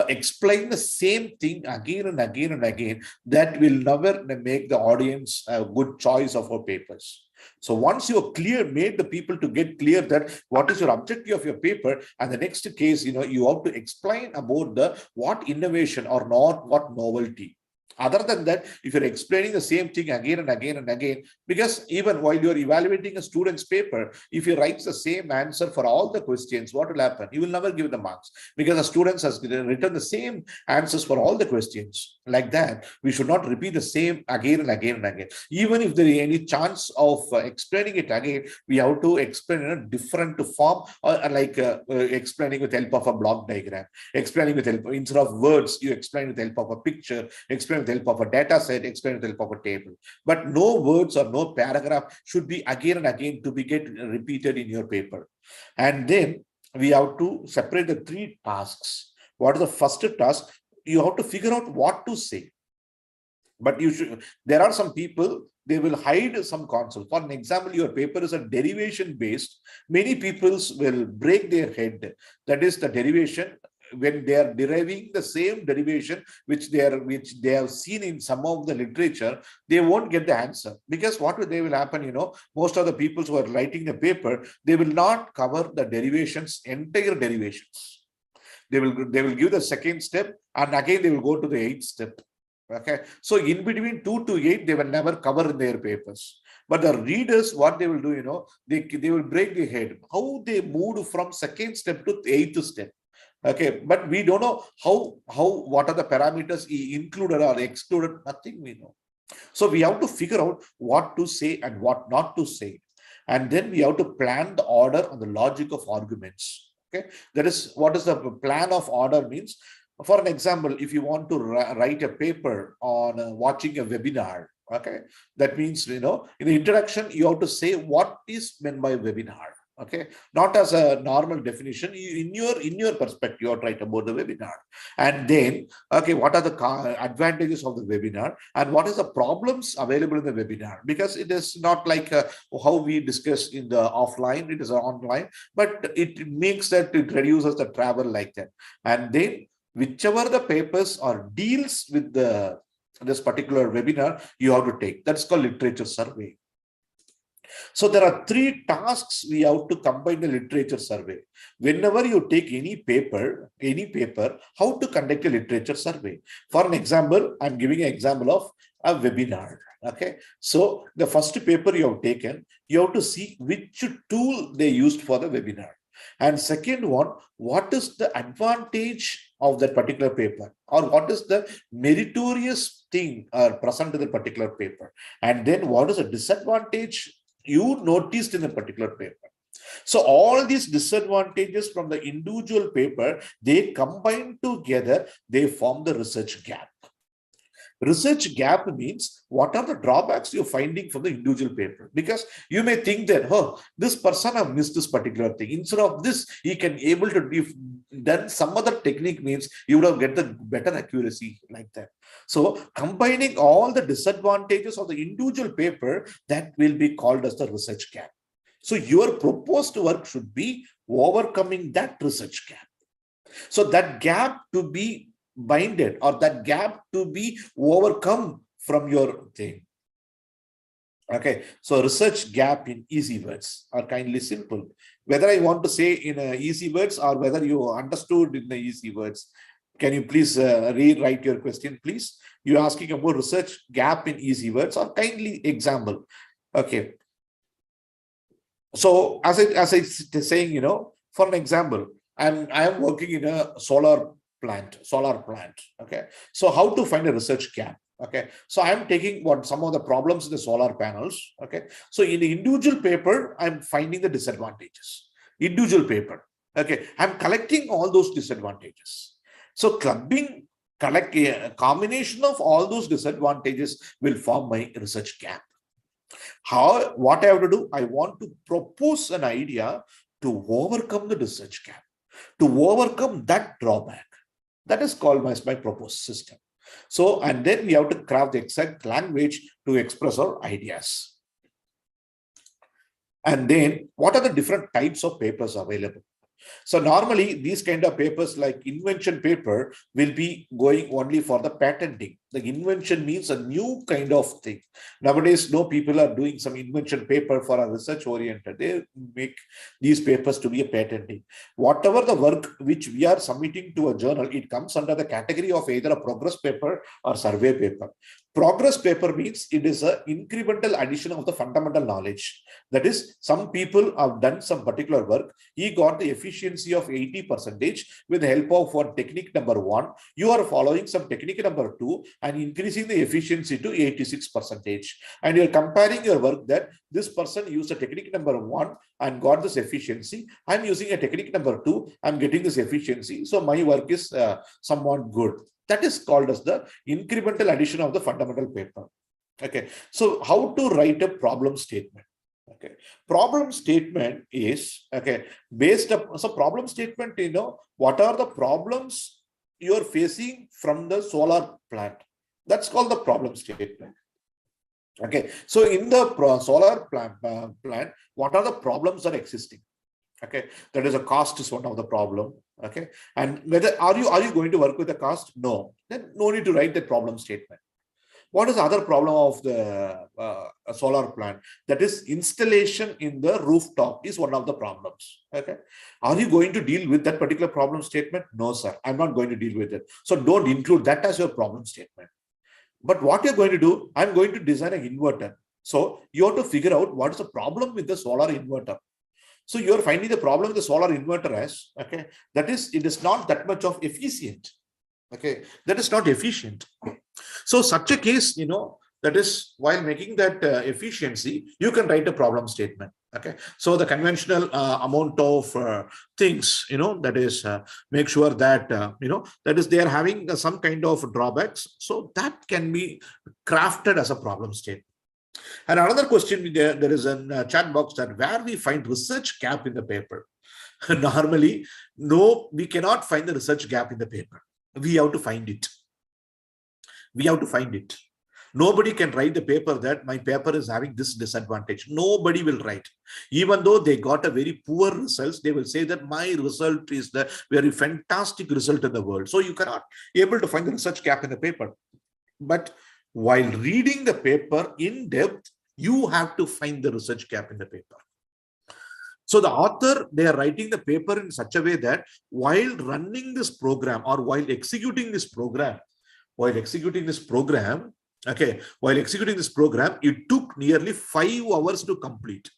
explain the same thing again and again and again. That will never make the audience a good choice of our papers. So once you are made the people to get clear that what is your objective of your paper, and the next case, you have to explain about what innovation or not what novelty. Other than that, if you're explaining the same thing again and again and again, because even while you're evaluating a student's paper, if he writes the same answer for all the questions, what will happen? You will never give the marks, because the students has written the same answers for all the questions. Like that, we should not repeat the same again and again and again. Even if there is any chance of explaining it again, we have to explain in a different form, like explaining with help of a block diagram, explaining with help, instead of words, you explain with help of a picture, explain with help of a data set, explain with help of a table. But no words or no paragraph should be again and again to be repeated in your paper. And then we have to separate the 3 tasks. What is the first task? You have to figure out what to say. But there are some people, they will hide some concept. For an example, your paper is a derivation based. Many people will break their head. That is the derivation. When they are deriving the same derivation which they have seen in some of the literature, they won't get the answer, because what will happen, most of the people who are writing the paper, they will not cover the derivations, entire derivations. They will give the second step, and again they will go to the 8th step. Okay, so in between 2 to 8, they will never cover in their papers. But the readers, what they will do, they will break their head. How they moved from 2nd step to 8th step. Okay, but we don't know what are the parameters included or excluded. Nothing we know. So we have to figure out what to say and what not to say. And then we have to plan the order on the logic of arguments. Okay, that is what is the plan of order means. For an example, if you want to write a paper on watching a webinar, okay, that means, in the introduction, you have to say what is meant by webinar. Okay, not as a normal definition. In your perspective, you are right about the webinar, and then, okay, what are the advantages of the webinar and what is the problems available in the webinar? Because it is not like how we discussed in the offline, it is online, but it makes that it reduces the travel like that. And then whichever the papers or deals with this particular webinar, you have to take. That's called literature survey. So there are 3 tasks we have to combine the literature survey. Whenever you take any paper, how to conduct a literature survey. For an example, I'm giving an example of a webinar. Okay, so the first paper you have taken, you have to see which tool they used for the webinar. And second one, what is the advantage of that particular paper, or what is the meritorious thing present in the particular paper, and then what is the disadvantage you noticed in a particular paper. So all these disadvantages from the individual paper, they combine together, they form the research gap. Research gap means what are the drawbacks you're finding from the individual paper? Because you may think that, oh, this person have missed this particular thing. Instead of this, he can able to be done some other technique, means you would have get the better accuracy like that. So combining all the disadvantages of the individual paper, that will be called as the research gap. So your proposed work should be overcoming that research gap. So that gap to be binded, or that gap to be overcome from your thing. Okay, so research gap in easy words are kindly simple. Whether I want to say in easy words or whether you understood in the easy words, can you please rewrite your question, please? You're asking about research gap in easy words or kindly example. Okay. So as I saying, for an example, I am working in a solar plant. Okay, so how to find a research gap? Okay, so I am taking some of the problems in the solar panels. Okay, so in the individual paper, I'm finding the disadvantages. Individual paper. Okay, I'm collecting all those disadvantages. So collect a combination of all those disadvantages will form my research gap. What I have to do? I want to propose an idea to overcome the research gap, to overcome that drawback. That is called my proposed system. So, and then we have to craft the exact language to express our ideas. And then what are the different types of papers available? So normally these kind of papers like invention paper will be going only for the patenting. The invention means a new kind of thing. Nowadays, no people are doing some invention paper for a research oriented. They make these papers to be a patenting. Whatever the work which we are submitting to a journal, it comes under the category of either a progress paper or survey paper. Progress paper means it is an incremental addition of the fundamental knowledge. That is, some people have done some particular work. He got the efficiency of 80% with the help of one technique number 1. You are following some technique number 2 and increasing the efficiency to 86%. And you're comparing your work that this person used a technique number 1 and got this efficiency. I'm using a technique number 2. I'm getting this efficiency. So my work is somewhat good. That is called as the incremental addition of the fundamental paper. Okay. So how to write a problem statement? Okay. Problem statement is, okay, based up. So problem statement, what are the problems you're facing from the solar plant? That's called the problem statement. Okay. So in the solar plant, what are the problems that are existing? Okay, that is a cost is one of the problem. Okay, and whether are you going to work with the cost? No, then no need to write that problem statement. What is the other problem of the solar plant? That is installation in the rooftop is one of the problems. Okay, are you going to deal with that particular problem statement? No, sir, I'm not going to deal with it. So don't include that as your problem statement. But what you're going to do, I'm going to design an inverter. So you have to figure out what is the problem with the solar inverter. So you are finding the problem with the solar inverter as, okay, that is, it is not that much of efficient. Okay, that is not efficient. So such a case, that is, while making that efficiency, you can write a problem statement. Okay, so the conventional amount of things, that is, make sure that, that is, they are having some kind of drawbacks. So that can be crafted as a problem statement. And another question, there is a chat box that where we find research gap in the paper. Normally, no, we cannot find the research gap in the paper. We have to find it. We have to find it. Nobody can write the paper that my paper is having this disadvantage. Nobody will write. Even though they got a very poor results, they will say that my result is the very fantastic result in the world. So you cannot able to find the research gap in the paper. But while reading the paper in depth, you have to find the research gap in the paper. So the author, they are writing the paper in such a way that while running this program or while executing this program, it took nearly 5 hours to complete.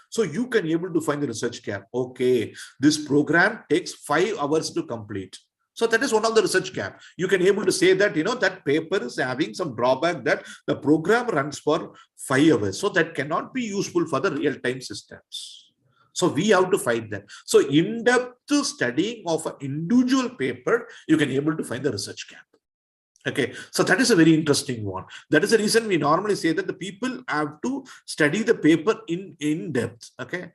So you can able to find the research gap. Okay, this program takes 5 hours to complete. So that is one of the research gap. You can able to say that, that paper is having some drawback that the program runs for 5 hours. So that cannot be useful for the real-time systems. So we have to find that. So in-depth studying of an individual paper, you can able to find the research gap. Okay, so that is a very interesting one. That is the reason we normally say that the people have to study the paper in depth. Okay,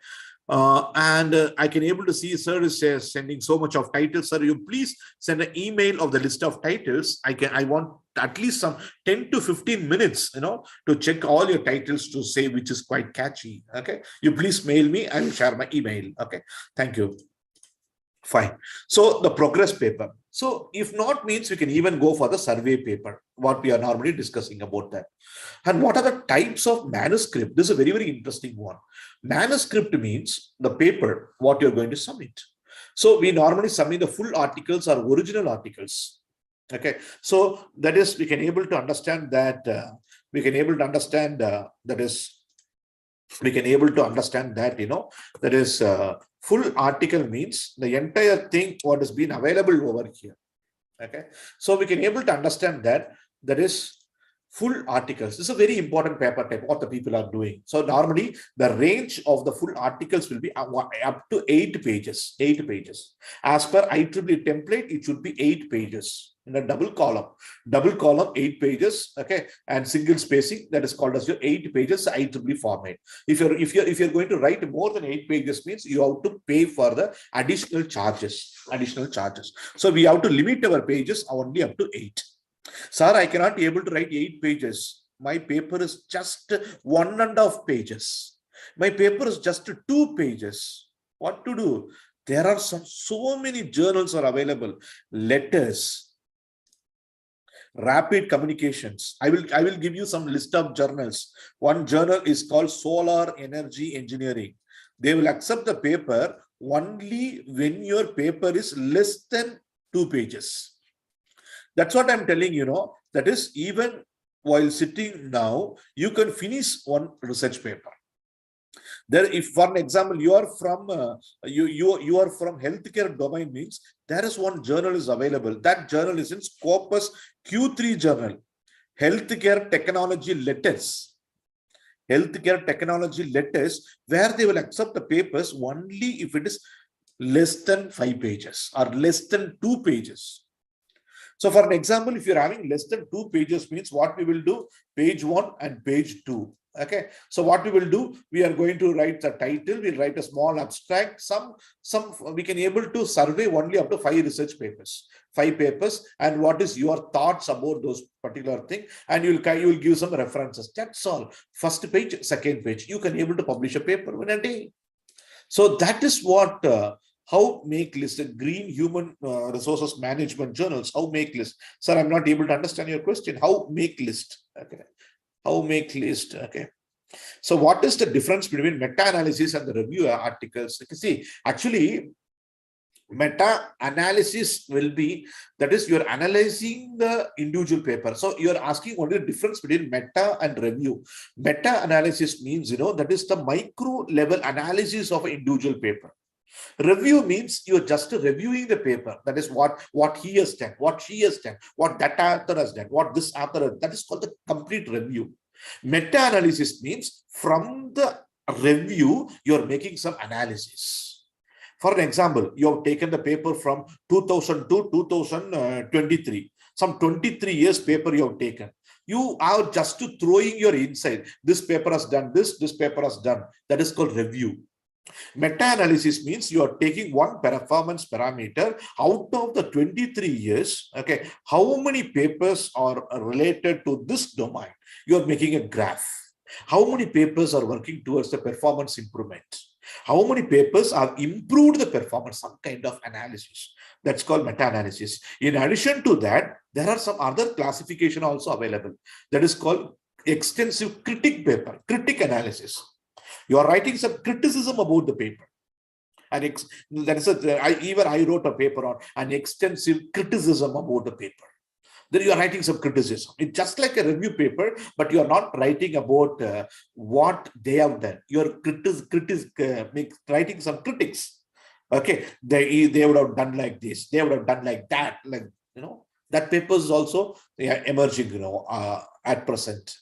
and I can able to see sir is sending so much of titles. Sir, you please send an email of the list of titles. I want at least some 10 to 15 minutes, to check all your titles to say which is quite catchy. Okay, you please mail me. I will share my email. Okay, thank you. Fine. So the progress paper. So if not means we can even go for the survey paper, what we are normally discussing about that. And what are the types of manuscript? This is a very, very interesting one. Manuscript means the paper, what you're going to submit. So we normally submit the full articles or original articles. Okay. So that is, we can able to understand that, that is full article means the entire thing what has been available over here. Okay, so we can able to understand that is full articles. This is a very important paper type what the people are doing. So normally the range of the full articles will be up to 8 pages. 8 pages. As per IEEE template, it should be 8 pages in a double column. 8 pages. Okay, and single spacing, that is called as your 8 pages IEEE format. If you're going to write more than 8 pages, means you have to pay for the additional charges. So we have to limit our pages only up to 8. Sir, I cannot be able to write 8 pages. My paper is just 1.5 pages. My paper is just 2 pages. What to do? There are so many journals are available. Letters, rapid communications. I will give you some list of journals. One journal is called Solar Energy Engineering. They will accept the paper only when your paper is less than 2 pages. That's what I'm telling you, that is, even while sitting now, you can finish one research paper. There, if for an example, you are from you are from healthcare domain, means there is one journal is available. That journal is in Scopus Q3 journal, Healthcare Technology Letters. Healthcare Technology Letters, where they will accept the papers only if it is less than 5 pages or less than 2 pages. So for an example, if you're having less than 2 pages, means what we will do, page 1 and page 2. Okay, so what we will do, we are going to write the title, we'll write a small abstract, some we can able to survey only up to 5 research papers, 5 papers, and what is your thoughts about those particular thing, and you will give some references. That's all. First page, second page, you can able to publish a paper in a day. So that is what how make list, green human resources management journals, how make list. Sir, I'm not able to understand your question. How make list? Okay, how make list? Okay, so what is the difference between meta-analysis and the review articles? You see, actually, Meta-analysis will be, that is, you're analyzing the individual paper. So you're asking what is the difference between meta and review. Meta-analysis means, that is the micro level analysis of an individual paper. Review means you're just reviewing the paper. That is what he has done, what she has done, what that author has done, what this author has. That is called the complete review. Meta-analysis means from the review, you're making some analysis. For an example, you have taken the paper from 2000 to 2023. Some 23 years paper you have taken. You are just throwing your insight. This paper has done this paper has done. That is called review. Meta-analysis means you are taking one performance parameter out of the 23 years. Okay, how many papers are related to this domain? You are making a graph. How many papers are working towards the performance improvement? How many papers have improved the performance? Some kind of analysis. That's called meta-analysis. In addition to that, there are some other classification also available. That is called extensive critic paper, critic analysis. You are writing some criticism about the paper. And I wrote a paper on an extensive criticism about the paper. Then you are writing some criticism. It's just like a review paper, but you are not writing about what they have done. You are writing some critics. Okay, they would have done like this. They would have done like that. Like that paper is also emerging. At present.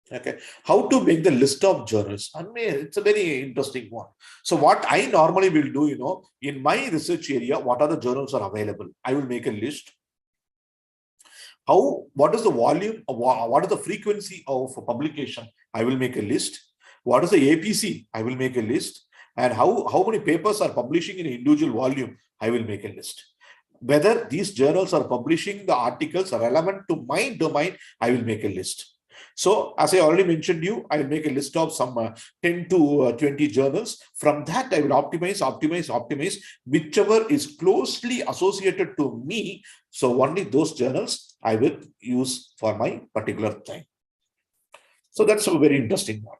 Okay, how to make the list of journals? I mean, it's a very interesting one. So what I normally will do, in my research area, what are the journals are available? I will make a list. What is the volume? What is the frequency of publication? I will make a list. What is the APC? I will make a list. And how many papers are publishing in an individual volume? I will make a list. Whether these journals are publishing the articles relevant to my domain, I will make a list. So, as I already mentioned I will make a list of some 10 to 20 journals. From that, I will optimize, whichever is closely associated to me. So, only those journals I will use for my particular thing. So, that's a very interesting one.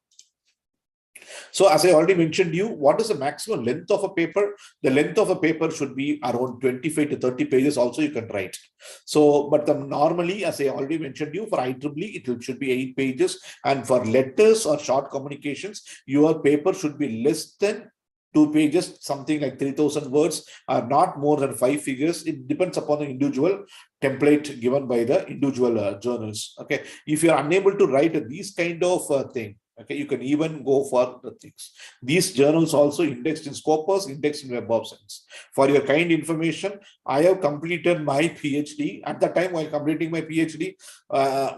So, as I already mentioned what is the maximum length of a paper? The length of a paper should be around 25 to 30 pages also you can write. So, but normally, as I already mentioned for IEEE, it should be 8 pages. And for letters or short communications, your paper should be less than 2 pages, something like 3,000 words, or not more than 5 figures. It depends upon the individual template given by the individual journals. Okay, if you are unable to write these kind of thing, okay, you can even go for the things. These journals also indexed in Scopus, indexed in Web of Science. For your kind information, I have completed my PhD. At the time while completing my PhD,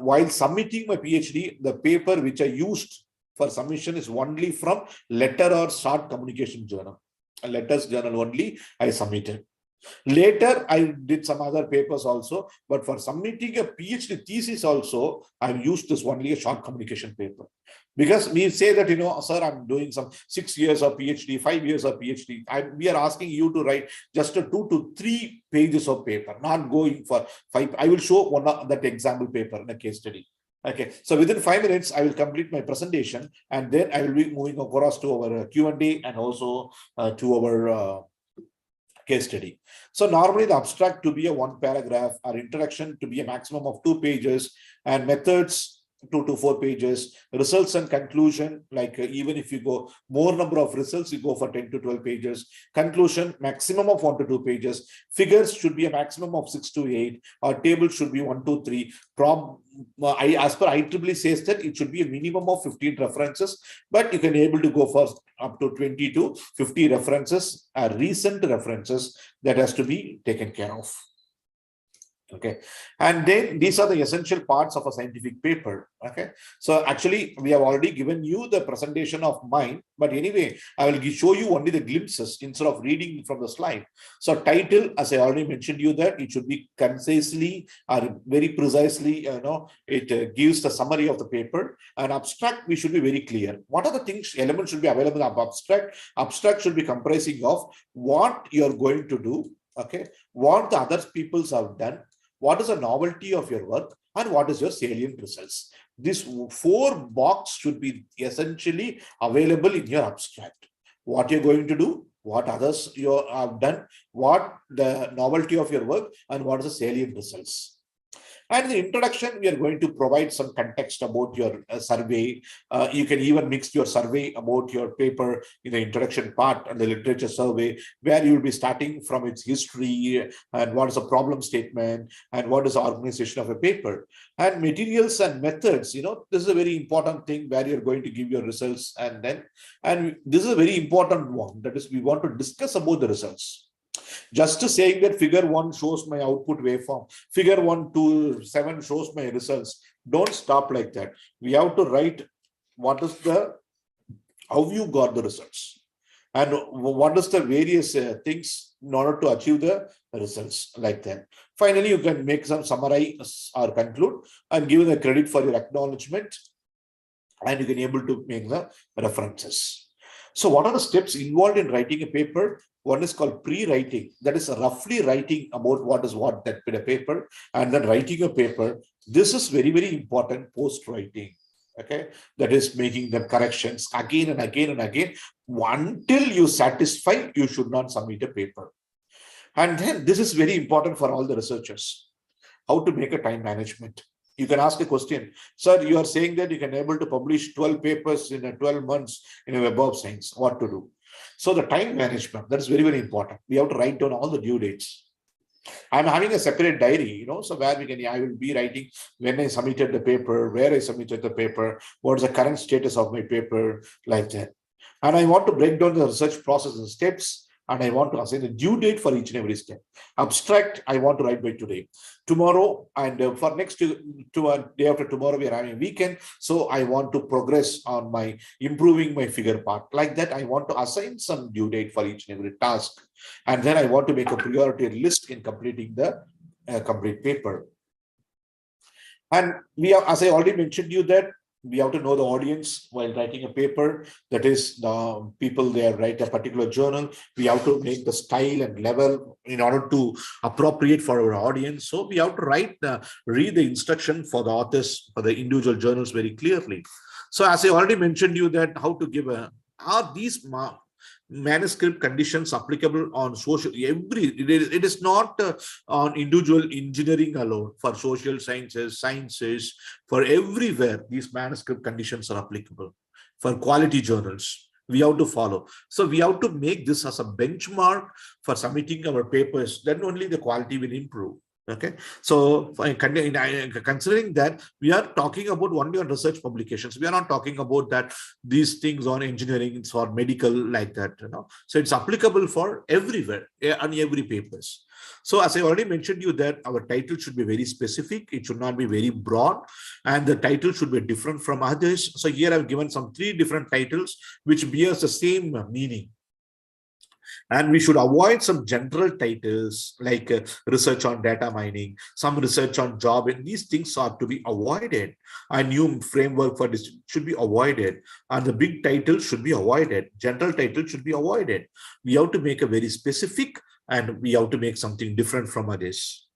while submitting my PhD, the paper which I used for submission is only from letter or short communication journal. A letters journal only I submitted. Later, I did some other papers also, but for submitting a PhD thesis also, I've used this only a short communication paper. Because we say that, sir, I'm doing some 6 years of PhD, 5 years of PhD. We are asking you to write just a 2 to 3 pages of paper, not going for 5. I will show one of that example paper in a case study. Okay, so within 5 minutes, I will complete my presentation, and then I will be moving across to our Q&A and also to our case study. So normally the abstract to be a 1 paragraph, or introduction to be a maximum of 2 pages, and methods 2 to 4 pages, results and conclusion, like even if you go more number of results, you go for 10 to 12 pages, conclusion maximum of 1 to 2 pages, figures should be a maximum of 6 to 8, or table should be 1 to 3. As per IEEE says that it should be a minimum of 15 references, but you can able to go for up to 20 to 50 references, recent references that has to be taken care of. Okay, and then these are the essential parts of a scientific paper. Okay, so actually we have already given you the presentation of mine, but anyway, I will show you only the glimpses instead of reading from the slide. So title, as I already mentioned you, that it should be concisely or very precisely, it gives the summary of the paper. And abstract, we should be very clear. What are the things, elements should be available in abstract? Abstract should be comprising of what you're going to do, okay, what the other peoples have done, what is the novelty of your work, and what is your salient results. These 4 boxes should be essentially available in your abstract. What you're going to do, what others you have done, what the novelty of your work, and what is the salient results. And in the introduction, we are going to provide some context about your survey. You can even mix your survey about your paper in the introduction part and the literature survey, where you will be starting from its history and what is the problem statement and what is the organization of a paper. And materials and methods, this is a very important thing where you're going to give your results. And this is a very important one. That is, we want to discuss about the results. Just saying that figure 1 shows my output waveform, figure 1 to 7 shows my results. Don't stop like that. We have to write how you got the results and what is the various things in order to achieve the results like that. Finally, you can make some summarize or conclude and give the credit for your acknowledgement, and you can able to make the references. So what are the steps involved in writing a paper? One is called pre-writing. That is roughly writing about what is what that in a paper, and then writing a paper. This is very, very important. Post-writing. Okay, that is making the corrections again and again and again. Until you satisfy, you should not submit a paper. And then this is very important for all the researchers. How to make a time management. You can ask a question, sir, you are saying that you can able to publish 12 papers in 12 months in a Web of Science. What to do? So the time management, that is very, very important. We have to write down all the due dates. I'm having a separate diary, so where I will be writing when I submitted the paper, where I submitted the paper, what is the current status of my paper, like that. And I want to break down the research process in steps, and I want to assign a due date for each and every step. Abstract, I want to write by today. Tomorrow, and for next day after tomorrow, we are having a weekend. So I want to progress on my improving my figure part. Like that, I want to assign some due date for each and every task. And then I want to make a priority list in completing the complete paper. And we have, as I already mentioned you that we have to know the audience while writing a paper. That is the people they write a particular journal. We have to make the style and level in order to appropriate for our audience. So we have to read the instruction for the authors for the individual journals very clearly. So as I already mentioned you that how to give are these manuscript conditions applicable on social it is not on individual engineering alone. For social sciences, for everywhere these manuscript conditions are applicable. For quality journals, we have to follow. So we have to make this as a benchmark for submitting our papers. Then only the quality will improve. Okay, so considering that, we are talking about only on research publications. We are not talking about that these things on engineering, it's for medical, like that. So it's applicable for everywhere on every papers. So as I already mentioned you that our title should be very specific. It should not be very broad, and the title should be different from others. So here I've given some 3 different titles which bears the same meaning. And we should avoid some general titles like research on data mining, some research on job, and these things are to be avoided. A new framework for this should be avoided, and the big title should be avoided. General title should be avoided. We have to make a very specific, and we have to make something different from others.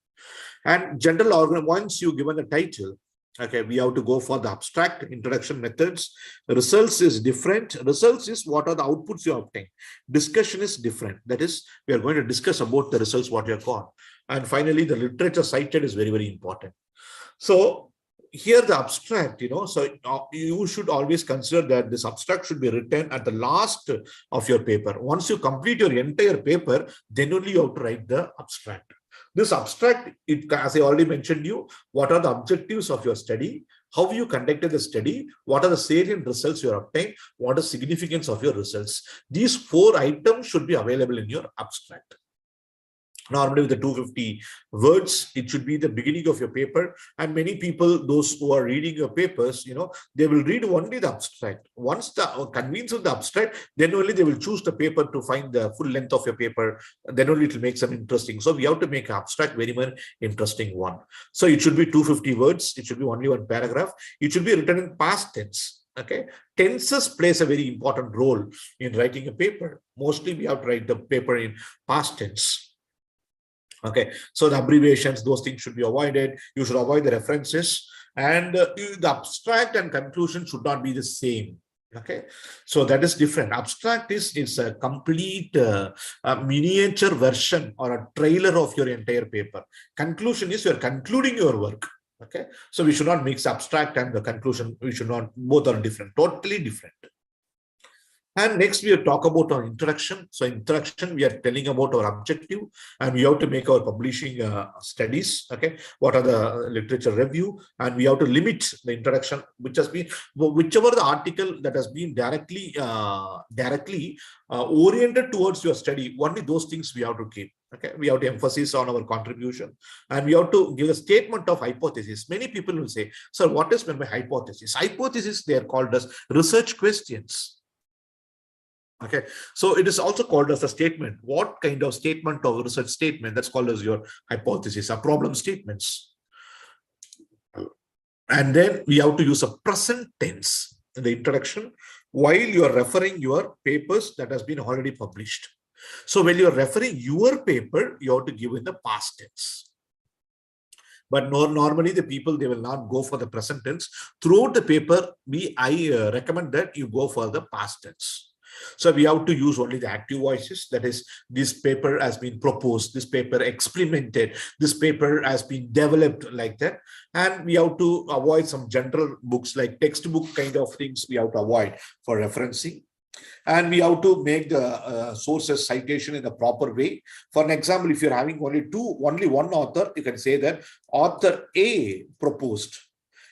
And general organ, once you given the title, okay, we have to go for the abstract introduction methods. Results is different. Results is what are the outputs you obtain. Discussion is different. That is, we are going to discuss about the results what you have got. And finally, the literature cited is very, very important. So here the abstract, so you should always consider that this abstract should be written at the last of your paper. Once you complete your entire paper, then only you have to write the abstract. This abstract, as I already mentioned you, what are the objectives of your study? How you conducted the study? What are the salient results you have obtained? What is the significance of your results? These 4 items should be available in your abstract. Normally with the 250 words, it should be the beginning of your paper. And many people, those who are reading your papers, they will read only the abstract. Once the convinced of the abstract, then only they will choose the paper to find the full length of your paper. Then only it will make some interesting. So we have to make an abstract very much interesting one. So it should be 250 words. It should be only 1 paragraph. It should be written in past tense. Okay, tenses plays a very important role in writing a paper. Mostly we have to write the paper in past tense. Okay, so the abbreviations, those things should be avoided. You should avoid the references, and the abstract and conclusion should not be the same. Okay, so that is different. Abstract is a complete miniature version or a trailer of your entire paper. Conclusion is you're concluding your work. Okay, so we should not mix abstract and the conclusion. We should not, both are different, totally different. And next, we will talk about our introduction. So, introduction, we are telling about our objective, and we have to make our publishing studies. Okay, what are the literature review, and we have to limit the introduction, which has been whichever the article that has been directly oriented towards your study. Only those things we have to keep. Okay, we have to emphasize on our contribution, and we have to give a statement of hypothesis. Many people will say, "Sir, what is meant by hypothesis?" Hypothesis, they are called as research questions. Okay, so it is also called as a statement. What kind of statement or research statement? That's called as your hypothesis or problem statements. And then we have to use a present tense in the introduction while you are referring your papers that has been already published. So when you are referring your paper, you have to give in the past tense. But normally the people, they will not go for the present tense. Throughout the paper, I recommend that you go for the past tense. So we have to use only the active voices. That is, this paper has been proposed, this paper experimented, this paper has been developed, like that. And we have to avoid some general books like textbook kind of things we have to avoid for referencing. And we have to make the sources citation in a proper way. For an example, if you're having only one author, you can say that author A proposed.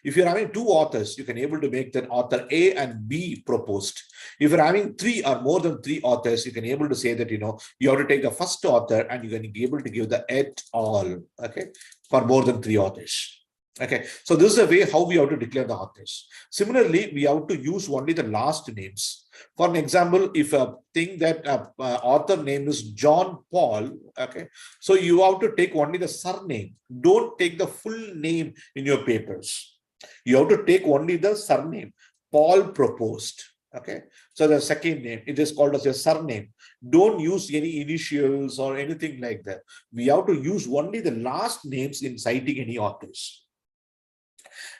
If you're having two authors, you can able to make that author A and B proposed. If you're having three or more than three authors, you can able to say that, you have to take the first author and you're going to be able to give the et al. Okay, for more than three authors. Okay, so this is a way how we have to declare the authors. Similarly, we have to use only the last names. For an example, if a thing that author name is John Paul, okay, so you have to take only the surname. Don't take the full name in your papers. You have to take only the surname. Paul proposed. Okay, so the second name, it is called as a surname. Don't use any initials or anything like that. We have to use only the last names in citing any authors.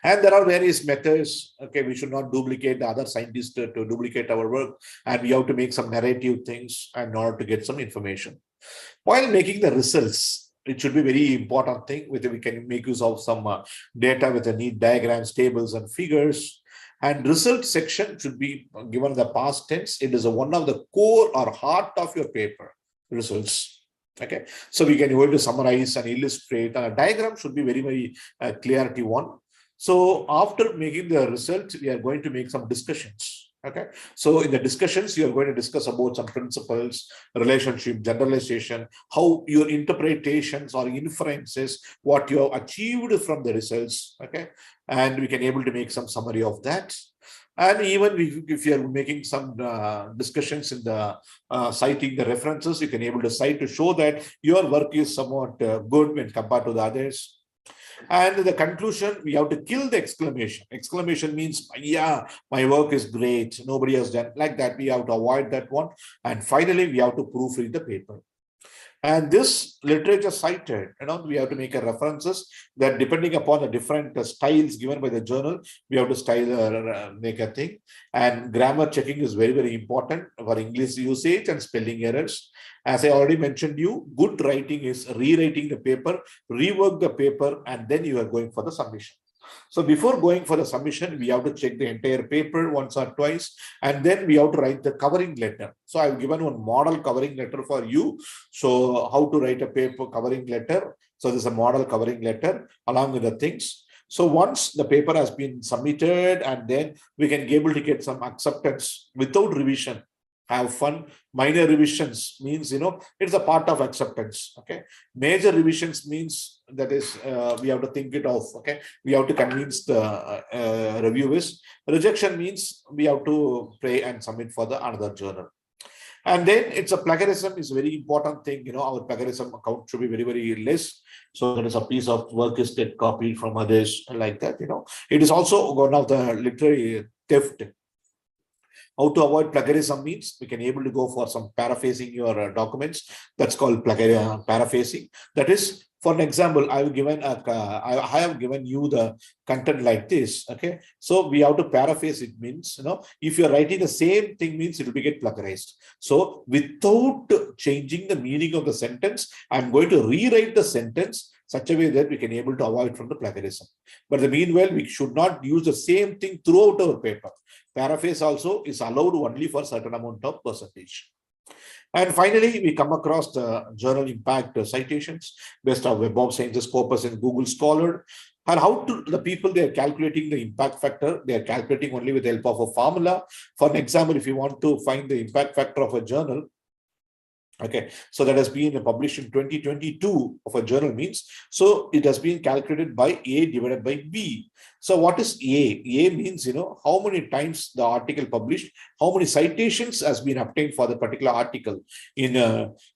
And there are various methods. Okay, we should not duplicate the other scientists to duplicate our work, and we have to make some narrative things in order to get some information. While making the results, it should be very important thing. We can make use of some data with the neat diagrams, tables, and figures. And result section should be given the past tense. It is one of the core or heart of your paper, results. Okay, so we can able to summarize and illustrate. And a diagram should be very, very clarity one. So after making the result, we are going to make some discussions. Okay, so in the discussions, you are going to discuss about some principles, relationship, generalization, how your interpretations or inferences, what you have achieved from the results. Okay, and we can able to make some summary of that. And even if you are making some discussions in the citing the references, you can able to cite to show that your work is somewhat good when compared to the others. And in the conclusion, we have to kill the exclamation. Exclamation means, yeah, my work is great. Nobody has done like that. We have to avoid that one. And finally, we have to proofread the paper. And this literature cited, we have to make a references that depending upon the different styles given by the journal, we have to make a thing. And grammar checking is very, very important for English usage and spelling errors. As I already mentioned you, good writing is rewriting the paper, rework the paper, and then you are going for the submission. So before going for the submission, we have to check the entire paper once or twice, and then we have to write the covering letter. So I've given one model covering letter for you. So how to write a paper covering letter. So there's a model covering letter along with the things. So once the paper has been submitted, and then we can be able to get some acceptance without revision. Have fun. Minor revisions means, it's a part of acceptance. Okay. Major revisions means that is, we have to think it off. Okay. We have to convince the reviewers. Rejection means we have to pray and submit for the another journal. And then it's a plagiarism is a very important thing. Our plagiarism account should be very, very less. So there is a piece of work is get copied from others like that. It is also one of the literary theft. How to avoid plagiarism means we can able to go for some paraphrasing your documents. That's called paraphrasing. That is, For an example, I have given you the content like this. Okay, so we have to paraphrase. It means, if you're writing the same thing, means it will be get plagiarized. So without changing the meaning of the sentence, I'm going to rewrite the sentence such a way that we can able to avoid from the plagiarism. But the meanwhile, we should not use the same thing throughout our paper. Paraphrase also is allowed only for certain amount of percentage. And finally, we come across the journal impact citations based on Web of Sciences corpus and Google Scholar. And how to the people they are calculating the impact factor, they are calculating only with the help of a formula. For an example, if you want to find the impact factor of a journal, okay, so that has been published in 2022 of a journal means, so it has been calculated by A divided by B. So what is A? A means, how many times the article published, how many citations has been obtained for the particular article in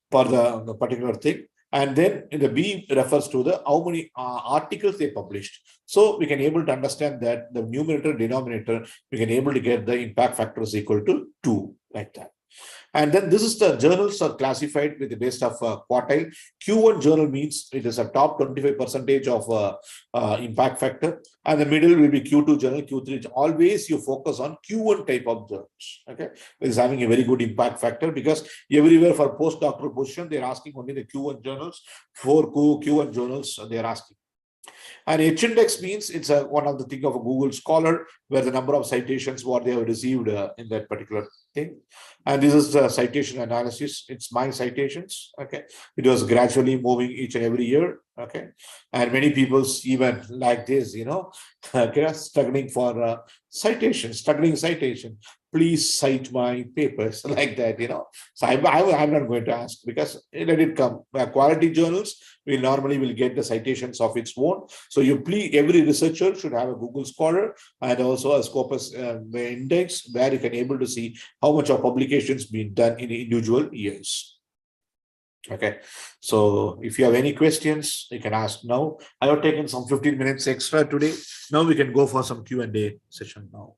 for the particular thing. And then in the B refers to the how many articles they published. So we can able to understand that the numerator, denominator, we can able to get the impact factor is equal to 2, like that. And then this is the journals are classified with the base of quartile. Q1 journal means it is a top 25% of impact factor. And the middle will be Q2 journal, Q3. Always you focus on Q1 type of journals. Okay. It is having a very good impact factor because everywhere for postdoctoral position, they're asking only the Q1 journals. For Q1 journals, they're asking. And H-index means it's one of the thing of a Google Scholar where the number of citations what they have received in that particular thing. And this is the citation analysis. It's my citations. Okay, it was gradually moving each and every year. Okay, and many people even like this, okay, struggling for struggling citation. Please cite my papers like that, So I'm not going to ask because let it come. Quality journals we normally will get the citations of its own. So every researcher should have a Google Scholar and also a Scopus index where you can able to see how much of publications been done in individual years. Okay, so if you have any questions, you can ask now. I have taken some 15 minutes extra today. Now we can go for some Q&A session now.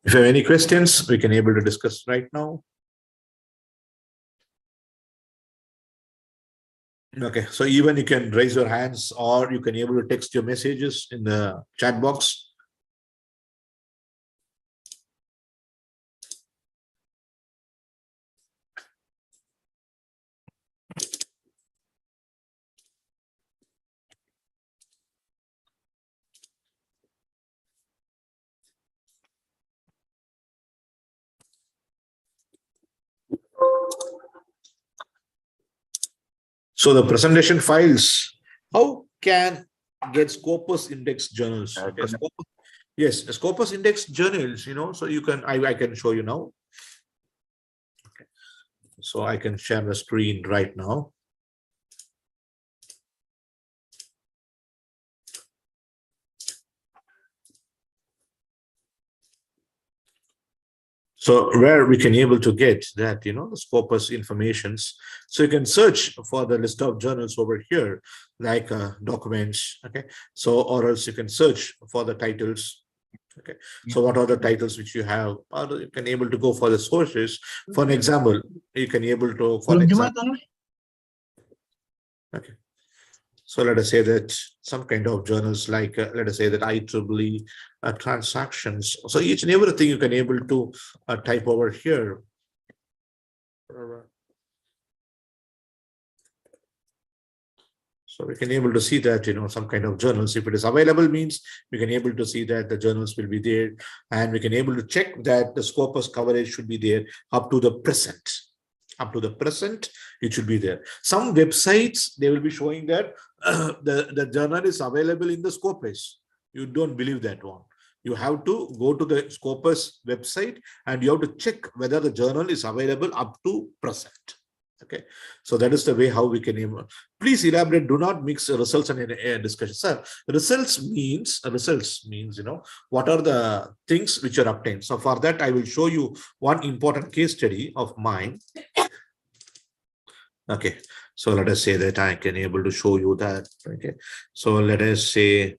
If you have any questions, we can able to discuss right now. Okay, so even you can raise your hands or you can able to text your messages in the chat box. So the presentation files, how can get Scopus index journals? Okay, yes, Scopus index journals, so you can, I can show you now. Okay. So I can share the screen right now. So where we can able to get that, the Scopus informations. So you can search for the list of journals over here, like documents. Okay. So, or else you can search for the titles. Okay. So what are the titles which you have? Or you can able to go for the sources. For an example, you can able to, for example. Okay. So let us say that some kind of journals like, let us say that IEEE transactions. So each and everything you can able to type over here. So we can able to see that, some kind of journals, if it is available means we can able to see that the journals will be there and we can able to check that the Scopus coverage should be there up to the present. Up to the present, it should be there. Some websites, they will be showing that the journal is available in the Scopus. You don't believe that one. You have to go to the Scopus website and you have to check whether the journal is available up to present. Okay, so that is the way how we can. Please elaborate. Do not mix results and discussion, sir. Results means what are the things which are obtained. So for that, I will show you one important case study of mine. Okay, so let us say that I can able to show you that. Okay, so let us say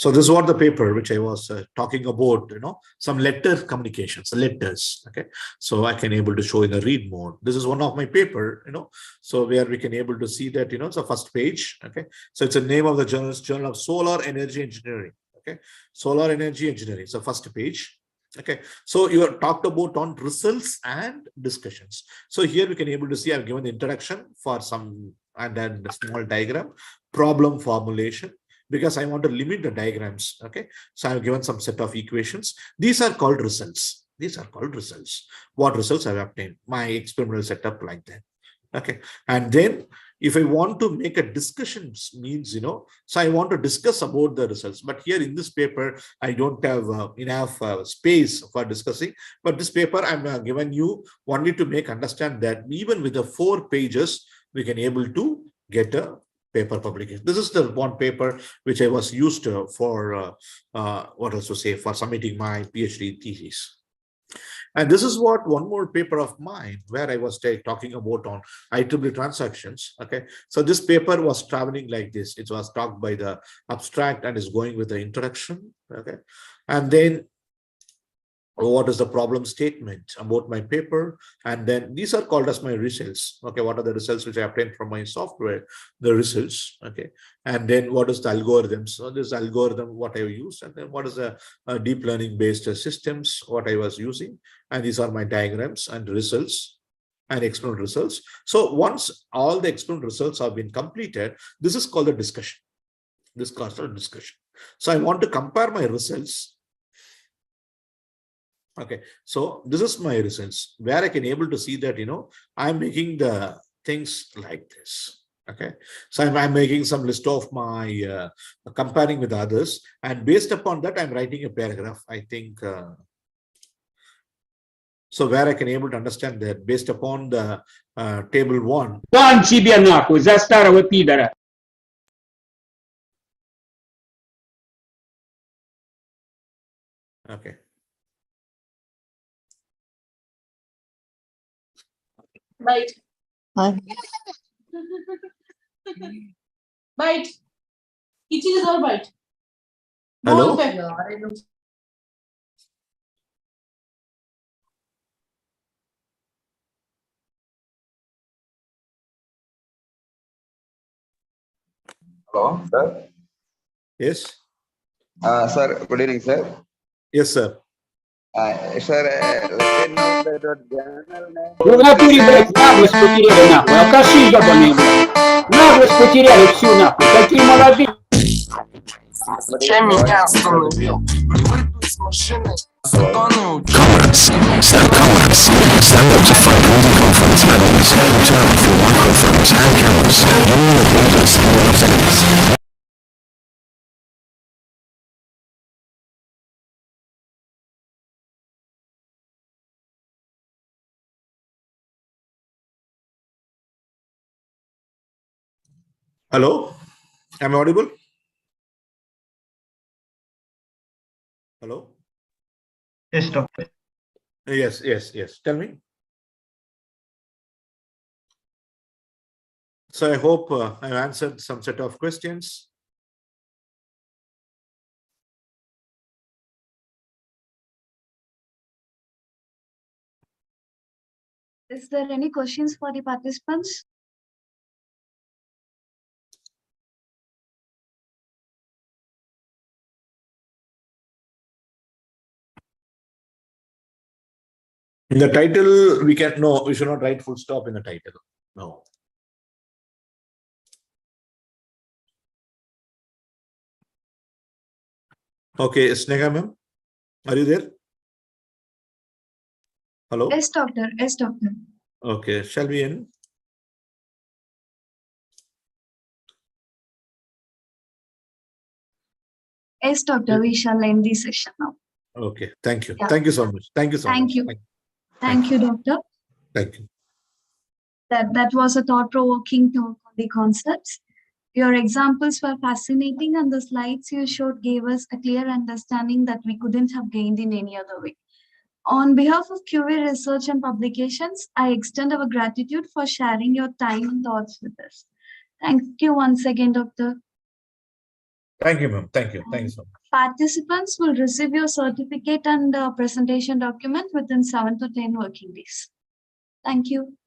So this is what the paper which I was talking about, some letter communications, letters. Okay. So I can able to show in the read mode. This is one of my paper, so where we can able to see that, it's the first page. Okay. So it's the name of the Journal of Solar Energy Engineering. Okay. Solar Energy Engineering. So first page. Okay. So you are talked about on results and discussions. So here we can able to see I've given the introduction for some and then a small diagram, problem formulation, because I want to limit the diagrams. Okay. So I've given some set of equations. These are called results. These are called results. What results I've obtained? My experimental setup like that. Okay. And then if I want to make a discussion means, so I want to discuss about the results. But here in this paper, I don't have enough space for discussing. But this paper I'm given you only to make understand that even with the 4 pages, we can able to get a paper publication. This is the one paper which I was used for what else to say, for submitting my PhD thesis. And this is what one more paper of mine where I was talking about on IEEE transactions. Okay, so this paper was traveling like this. It was talked by the abstract and is going with the introduction. Okay, and then what is the problem statement about my paper, and then these are called as my results. Okay, what are the results which I obtained from my software, the results. Okay, and then what is the algorithm? So this algorithm what I used, and then what is the deep learning based systems what I was using, and these are my diagrams and results and experimental results. So once all the experimental results have been completed, this is called a discussion. This is called a discussion. So I want to compare my results. Okay, so this is my results where I can able to see that, I'm making the things like this. Okay, so I'm making some list of my comparing with others, and based upon that, I'm writing a paragraph. I think so where I can able to understand that based upon the table 1. Okay. Bite. Bite. Kitchen is all bite. Hello. Hello, sir. Yes. Sir, good evening, sir. Yes, sir. Sir, let me know that your journal name. Наглость потеряли нахуй, алкаши ебаные, блядь. Наглость потеряли всю нахуй, такие молодые. Чем меня остановил? Не выйду из машины, затону. Colors. Stand up to fight holding conference medals. Return for one conference and cameras. Union of leaders and representatives. Hello. Am I audible? Hello. Yes, doctor. Yes. Tell me. So I hope I've answered some set of questions. Is there any questions for the participants? In the title, we should not write full stop in the title. No. Okay, Sneha ma'am, are you there? Hello? Yes, doctor. Yes, doctor. Okay, shall we end? Yes, doctor. We shall end the session now. Okay, thank you. Yeah. Thank you so much. Thank you so Thank much. you. Thank you, doctor. Thank you. That was a thought-provoking talk on the concepts. Your examples were fascinating, and the slides you showed gave us a clear understanding that we couldn't have gained in any other way. On behalf of Quvae Research and Publications, I extend our gratitude for sharing your time and thoughts with us. Thank you once again, Doctor. Thank you, ma'am. Thank you. Thank you so much. Participants will receive your certificate and presentation document within 7 to 10 working days. Thank you.